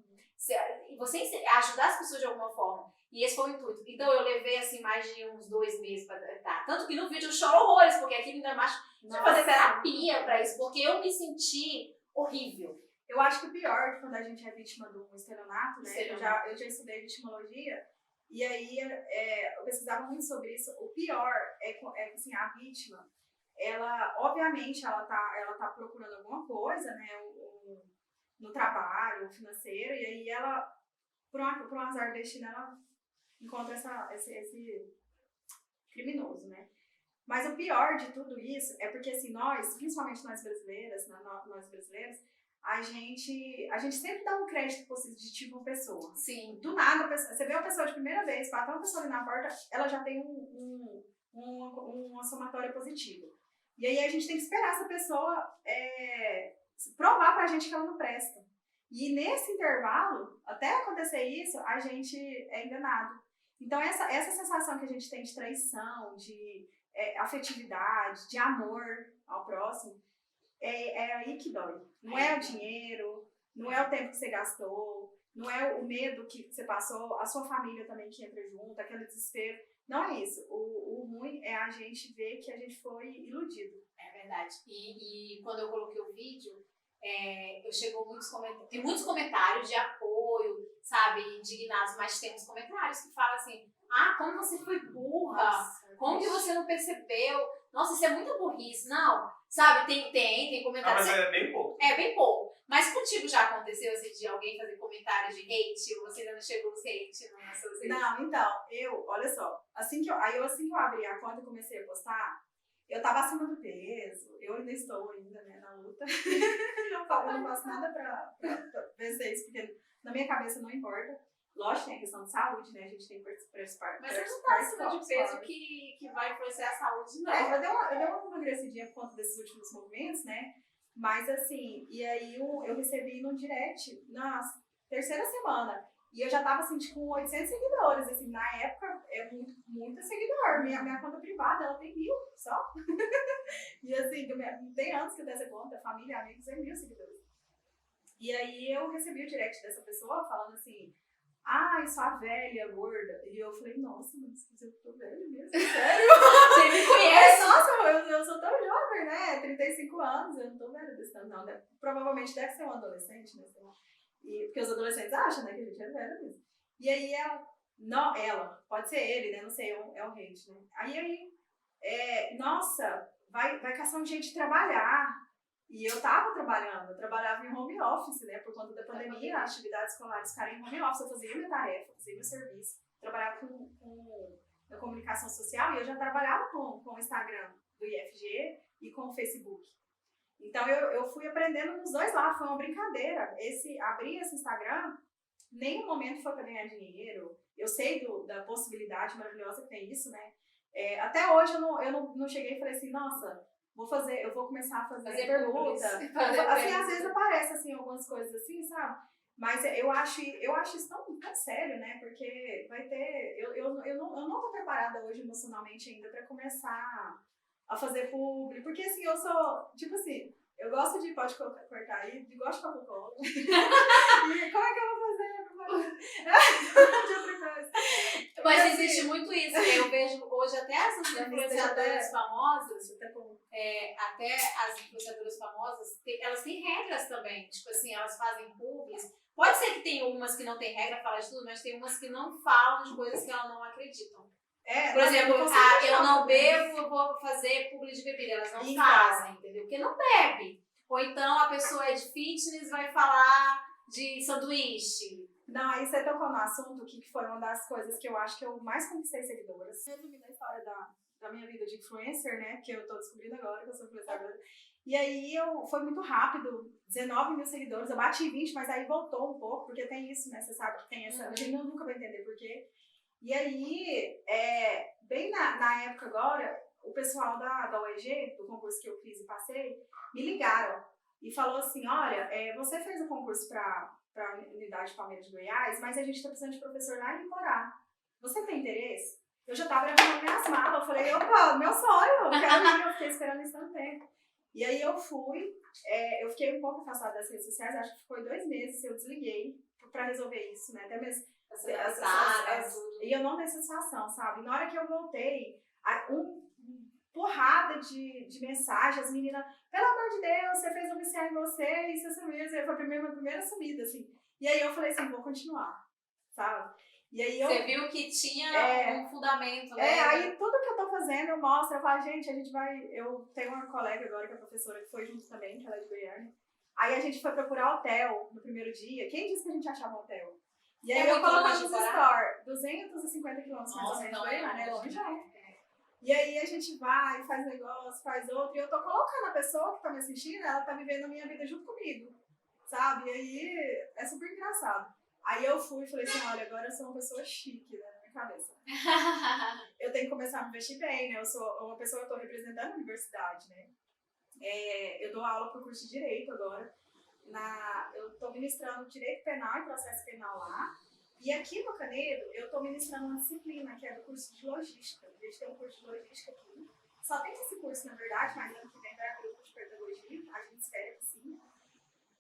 S1: você ajudar as pessoas de alguma forma. E esse foi o intuito. Então eu levei assim mais de uns 2 meses pra tratar. Tanto que no vídeo eu choro horrores, porque aqui ainda mais de fazer terapia pra isso, porque eu me senti horrível.
S2: Eu acho que o pior de quando a gente é vítima do estelionato, né? Eu já estudei vitimologia, e aí eu pesquisava muito sobre isso. O pior é assim, a vítima, ela, obviamente, ela tá procurando alguma coisa, né? No trabalho, financeiro, e aí ela, por um azar do destino, ela encontra esse criminoso, né? Mas o pior de tudo isso é porque, assim, nós, principalmente nós brasileiras, a gente sempre dá um crédito positivo a uma pessoa.
S1: Sim.
S2: Do nada, você vê uma pessoa de primeira vez, bateu uma pessoa ali na porta, ela já tem uma somatória positiva. E aí a gente tem que esperar essa pessoa provar pra gente que ela não presta. E nesse intervalo, até acontecer isso, a gente é enganado. Então essa sensação que a gente tem de traição, de afetividade, de amor ao próximo, é aí que dói. Não é o dinheiro, não é o tempo que você gastou, não é o medo que você passou, a sua família também que entra junto, aquele desespero. Não é isso. O ruim é a gente ver que a gente foi iludido.
S1: É verdade. E quando eu coloquei o vídeo, chegou muitos comentários de apoio, sabe, indignados, mas tem uns comentários que falam assim, como você foi burra, nossa, como que você não percebeu, nossa, isso é muita burrice, não, sabe, tem comentários.
S3: Mas é bem pouco.
S1: É bem pouco, mas contigo já aconteceu assim, de alguém fazer comentários de hate, ou você ainda não chegou nos hate nas suas redes?
S2: Não, então, olha só, assim que eu abri a conta e comecei a postar, eu tava acima do peso, eu ainda estou né, na luta. Eu não faço nada pra vencer isso, porque na minha cabeça não importa. Lógico, tem a questão de saúde, né? A gente tem que participar.
S1: Mas você não tá acima de peso que vai influenciar a saúde, não.
S2: Eu dei uma emagrecidinha por conta desses últimos movimentos, né? Mas assim, e aí eu recebi no direct na terceira semana. E eu já tava assim, com 800 seguidores, assim, na época é muito seguidor. Minha conta privada, ela tem 1000 só. E assim, tem anos que eu tenho essa conta, família, amigos, é 1000 seguidores. E aí eu recebi o direct dessa pessoa falando assim, sua velha, gorda. E eu falei, nossa, mas eu tô velha mesmo, sério?
S1: Você me conhece?
S2: Nossa, eu sou tão jovem, né? 35 anos, eu não tô velha desse tanto, não. Provavelmente deve ser um adolescente, né? Porque os adolescentes acham, né, que a gente é velha mesmo. E aí ela, pode ser ele, né, não sei, é um hate, né. Aí, nossa, vai caçar um jeito de trabalhar. E eu tava trabalhando, eu trabalhava em home office, né, por conta da pandemia, as atividades escolares ficaram em home office, eu fazia minha tarefa, fazia meu serviço, trabalhava na comunicação social e eu já trabalhava com o Instagram do IFG e com o Facebook. Então, eu fui aprendendo nos dois lados, foi uma brincadeira. Abrir esse Instagram, nenhum momento foi para ganhar dinheiro. Eu sei da possibilidade maravilhosa que tem isso, né? Até hoje eu não cheguei e falei assim, nossa, eu vou começar a fazer pergunta. Assim, às vezes aparece assim, algumas coisas assim, sabe? Mas eu acho isso tão sério, né? Porque vai ter... Eu não tô preparada hoje emocionalmente ainda para começar a fazer publi, porque assim, eu sou, tipo assim, eu gosto pode cortar aí, gosto de Coca-Cola. E como é que eu vou fazer? De outra coisa.
S1: Mas assim, existe muito isso, eu vejo hoje até essas influenciadoras famosas, até as influenciadoras famosas, elas têm regras também, tipo assim, elas fazem publis. Pode ser que tem umas que não tem regra, fala de tudo, mas tem umas que não falam de coisas que elas não acreditam. Por exemplo, eu não bebo, eu vou fazer publi de bebida. Elas não fazem, entendeu? Porque não bebe. Ou então a pessoa é de fitness, vai falar de sanduíche.
S2: Não, aí você tocou no assunto que foi uma das coisas que eu acho que eu mais conquistei seguidoras. Resumindo a história da minha vida de influencer, né? Que eu tô descobrindo agora que eu sou influenciadora. E aí foi muito rápido, 19 mil seguidores. Eu bati 20, mas aí voltou um pouco, porque tem isso, né? Você sabe que tem essa... A gente nunca vai entender por quê. E aí, bem na época agora, o pessoal da UEG, do concurso que eu fiz e passei, me ligaram e falou assim, olha, você fez o concurso para a Unidade Palmeiras de Goiás, mas a gente está precisando de professor lá em Porá. Você tem interesse? Eu já estava levando minhas malas, eu falei, opa, meu sonho, eu quero ir, eu fiquei esperando isso tanto tempo. E aí eu fui, eu fiquei um pouco afastada das redes sociais, acho que foi 2 meses, eu desliguei, pra resolver isso, né? Até mesmo
S1: Tudo.
S2: e eu não tenho satisfação, sabe? Na hora que eu voltei, porrada de mensagem, as meninas, pelo amor de Deus, você fez eu viciar em você, isso essa mesmo. Foi a minha primeira sumida, assim. E aí eu falei assim, vou continuar, sabe? E aí
S1: Você viu que tinha um fundamento, né?
S2: Aí tudo que eu tô fazendo eu mostro, eu falo, gente, a gente vai. Eu tenho uma colega agora que é professora que foi junto também, que ela é de Goiânia. Aí a gente foi procurar hotel no primeiro dia. Quem disse que a gente achava um hotel? E aí eu coloquei nos stories, 250 quilômetros mais ou menos, Goiânia, é longe, E aí a gente vai, faz negócio, faz outro, e eu tô colocando a pessoa que tá me assistindo, ela tá vivendo a minha vida junto comigo, sabe? E aí é super engraçado. Aí eu fui e falei assim, olha, agora eu sou uma pessoa chique, né, na minha cabeça. Eu tenho que começar a me vestir bem, né? Eu sou uma pessoa que eu tô representando a universidade, né? Eu dou aula pro curso de Direito agora. Eu tô ministrando Direito Penal e Processo Penal lá. E aqui no Canedo, eu estou ministrando uma disciplina que é do curso de Logística. A gente tem um curso de Logística aqui. Só tem esse curso, na verdade, mas ano que vem vai abrir o curso de Pedagogia. A gente espera que sim.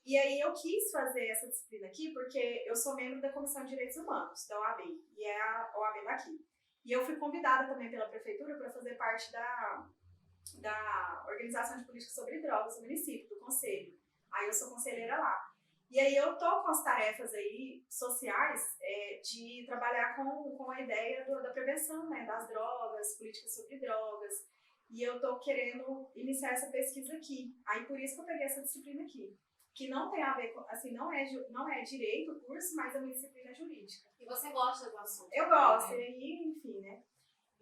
S2: E aí eu quis fazer essa disciplina aqui porque eu sou membro da Comissão de Direitos Humanos, da OAB. E é a OAB daqui. E eu fui convidada também pela Prefeitura para fazer parte da Organização de Política sobre Drogas do município, do Conselho. Aí eu sou conselheira lá. E aí eu tô com as tarefas aí sociais de trabalhar com a ideia da prevenção, né, das drogas, políticas sobre drogas. E eu tô querendo iniciar essa pesquisa aqui. Aí por isso que eu peguei essa disciplina aqui. Que não tem a ver com, assim, não é direito o curso, mas é uma disciplina jurídica.
S1: E você gosta do assunto?
S2: Eu gosto, né? E aí, enfim, né.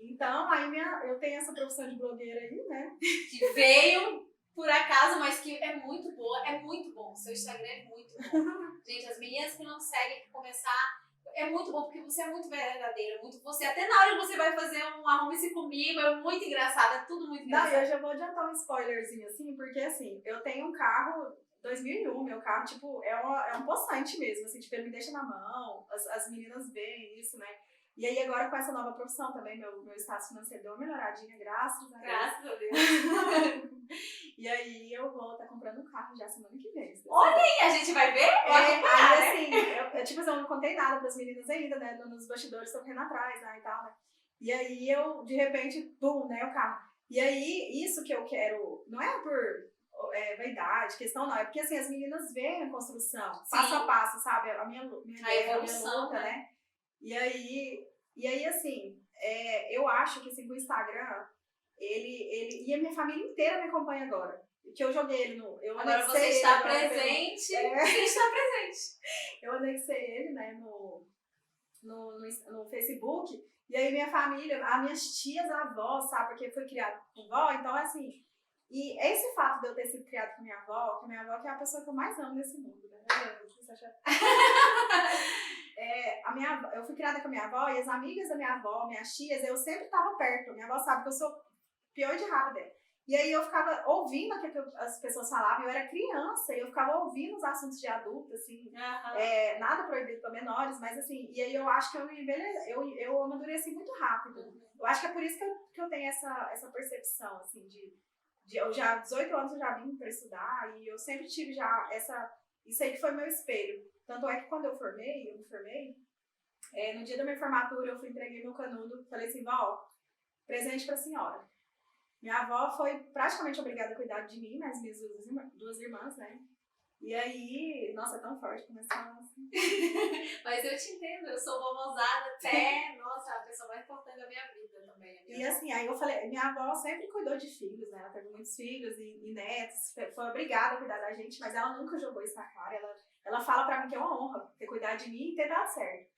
S2: Então, aí eu tenho essa profissão de blogueira aí, né.
S1: Que veio por acaso, mas que é muito boa, é muito bom. Seu Instagram é muito bom. Gente, as meninas que não seguem, que começar, é muito bom, porque você é muito verdadeira, muito você. Até na hora que você vai fazer um arrume-se comigo, é muito engraçado, é tudo muito engraçado.
S2: Não, eu já vou adiantar um spoilerzinho assim, porque assim, eu tenho um carro 2001, meu carro, tipo, é um possante mesmo, assim, tipo, ele me deixa na mão, as meninas veem isso, né? E aí agora com essa nova profissão também, meu status financeiro deu uma melhoradinha, graças a Deus.
S1: Graças a Deus.
S2: E aí eu vou estar comprando um carro já semana que vem.
S1: Olha aí, a gente vai ver?
S2: Aí assim, tipo assim, eu não contei nada pras meninas ainda, né? Nos bastidores, tô correndo atrás, né, e tal, né? E aí eu, de repente, bum, né, o carro. E aí, isso que eu quero, não é por vaidade, questão não, é porque assim, as meninas veem a construção, passo a passo, sabe? A minha
S1: evolução,
S2: luta, né? E aí assim, eu acho que assim, o Instagram, ele e a minha família inteira me acompanha agora. Que eu joguei ele
S1: agora você está presente. Você está presente.
S2: Eu anexei ele, né, no Facebook. E aí minha família, as minhas tias, avós, sabe? Porque foi criado com vó, então assim. E esse fato de eu ter sido criado com minha avó, que é a pessoa que eu mais amo nesse mundo, né? Eu fui criada com a minha avó e as amigas da minha avó, minhas tias, eu sempre estava perto. Minha avó sabe que eu sou pior de rabo dela. E aí eu ficava ouvindo o que as pessoas falavam, eu era criança, e eu ficava ouvindo os assuntos de adulto, assim, nada proibido para menores, mas assim, e aí eu acho que eu amadureci muito rápido. Eu acho que é por isso que eu tenho essa percepção, assim, eu já, 18 anos eu já vim para estudar, e eu sempre tive já isso aí que foi meu espelho. Tanto é que quando eu me formei, no dia da minha formatura eu entreguei meu canudo, falei assim, vó, presente pra senhora. Minha avó foi praticamente obrigada a cuidar de mim, mas minhas duas irmãs, né? E aí, nossa, é tão forte começar assim.
S1: Mas eu te entendo, eu sou vovozada até, nossa, a pessoa mais importante da minha vida também.
S2: E assim, aí eu falei, minha avó sempre cuidou de filhos, né? Ela teve muitos filhos e netos, foi obrigada a cuidar da gente, mas ela nunca jogou isso na cara. Ela fala pra mim que é uma honra ter cuidado de mim e ter dado certo.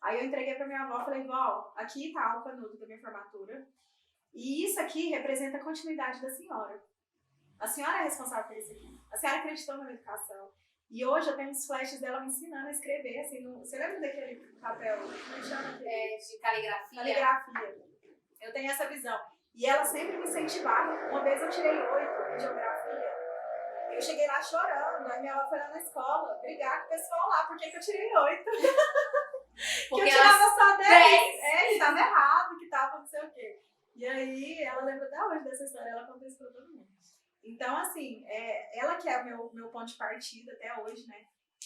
S2: Aí eu entreguei pra minha avó e falei, vó, aqui tá o canudo da minha formatura. E isso aqui representa a continuidade da senhora. A senhora é responsável por isso aqui. A senhora acreditou na minha educação. E hoje eu tenho uns flashes dela me ensinando a escrever, assim, você lembra daquele papel, como é que chama?
S1: De caligrafia.
S2: Caligrafia. Eu tenho essa visão. E ela sempre me incentivava. Uma vez eu tirei 8 em geografia. Eu cheguei lá chorando. Aí minha avó foi lá na escola brigar com o pessoal lá. Por que eu tirei 8? Porque eu tirava só 10. Que tava errado, que tava não sei o quê. E aí ela lembra até hoje dessa história. Ela conta isso pra todo mundo. Então, assim, ela que é o meu ponto de partida até hoje, né?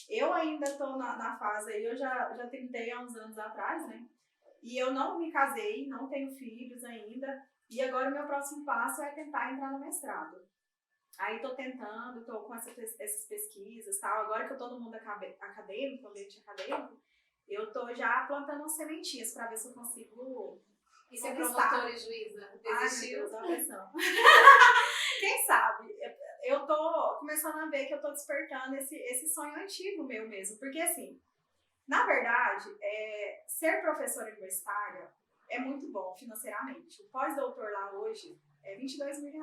S2: eu ainda tô na fase aí, eu já tentei há uns anos atrás, né? E eu não me casei, não tenho filhos ainda. E agora o meu próximo passo é tentar entrar no mestrado. Aí tô tentando, tô com essas pesquisas e tal. Agora que eu tô no mundo acadêmico, ambiente acadêmico, eu tô já plantando umas sementinhas pra ver se eu consigo.
S1: E ser promotora e juíza? Desistiu?
S2: Ai, meu Deus, a pressão. Quem sabe? Eu tô começando a ver que eu tô despertando esse sonho antigo meu mesmo. Porque assim, na verdade, ser professora universitária é muito bom financeiramente. O pós-doutor lá hoje é R$22.000.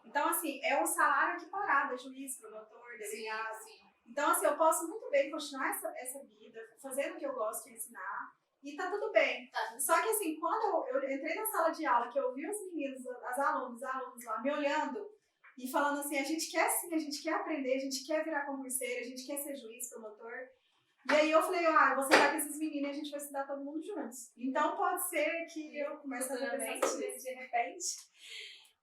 S2: Então, assim, é um salário equiparado a juiz, promotor, delegado.
S1: Sim.
S2: Então, assim, eu posso muito bem continuar essa vida, fazendo o que eu gosto de ensinar, e tá tudo bem. Só que, assim, quando eu entrei na sala de aula, que eu vi os meninos, as alunos lá me olhando e falando assim, a gente quer sim, a gente quer aprender, a gente quer virar concurseira, a gente quer ser juiz, promotor. E aí eu falei, eu vou sentar com esses meninos e a gente vai estudar todo mundo juntos. Então pode ser que eu comece a pensar
S1: de repente.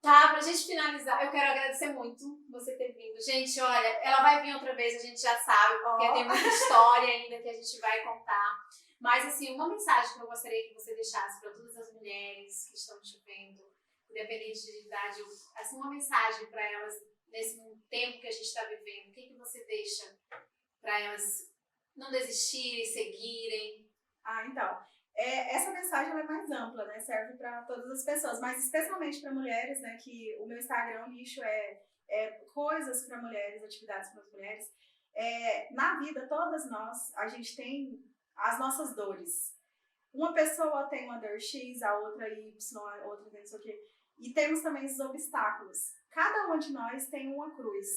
S1: Tá, pra gente finalizar, eu quero agradecer muito você ter vindo. Gente, olha, ela vai vir outra vez, a gente já sabe, porque tem muita história ainda que a gente vai contar. Mas, assim, uma mensagem que eu gostaria que você deixasse para todas as mulheres que estão te vendo, independente de idade, assim, uma mensagem para elas nesse tempo que a gente está vivendo. O que você deixa para elas não desistirem, seguirem?
S2: Então, essa mensagem ela é mais ampla, né? Serve para todas as pessoas, mas especialmente para mulheres, né? Que o meu Instagram, o nicho é coisas para mulheres, atividades para as mulheres. Na vida, todas nós, a gente tem as nossas dores. Uma pessoa tem uma dor X, a outra Y, a outra tem não sei o quê. E temos também os obstáculos. Cada uma de nós tem uma cruz,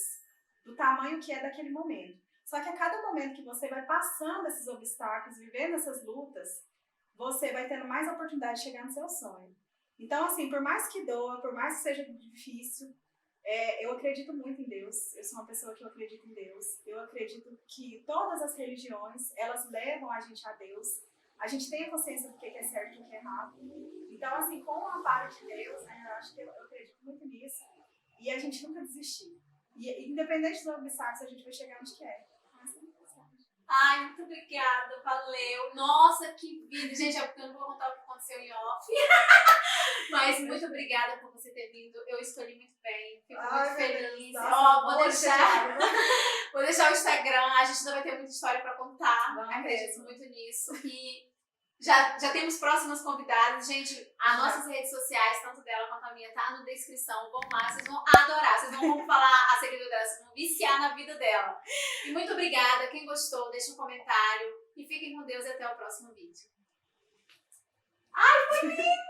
S2: do tamanho que é daquele momento. Só que a cada momento que você vai passando esses obstáculos, vivendo essas lutas, você vai tendo mais oportunidade de chegar no seu sonho. Então, assim, por mais que doa, por mais que seja difícil, eu acredito muito em Deus. Eu sou uma pessoa que eu acredito em Deus. Eu acredito que todas as religiões, elas levam a gente a Deus. A gente tem a consciência do que é certo e do que é errado. Então, assim, com o amparo de Deus, né, eu acho que eu acredito muito nisso. E a gente nunca desistir. E independente dos obstáculos, a gente vai chegar onde quer.
S1: Ai, muito obrigada, valeu. Nossa, que vida. Gente, eu não vou contar o que aconteceu em off. Mas muito obrigada por você ter vindo. Eu escolhi muito bem. Fico muito feliz. Vou deixar o Instagram. A gente ainda vai ter muita história pra contar. Acredito muito nisso. E já temos próximas convidadas. Gente, as nossas redes sociais, tanto dela quanto a minha, tá na descrição. Vão lá, vocês vão adorar. Vocês não vão falar a segredo dela, vocês vão viciar na vida dela. E muito obrigada. Quem gostou, deixa um comentário. E fiquem com Deus e até o próximo vídeo. Ai, foi lindo!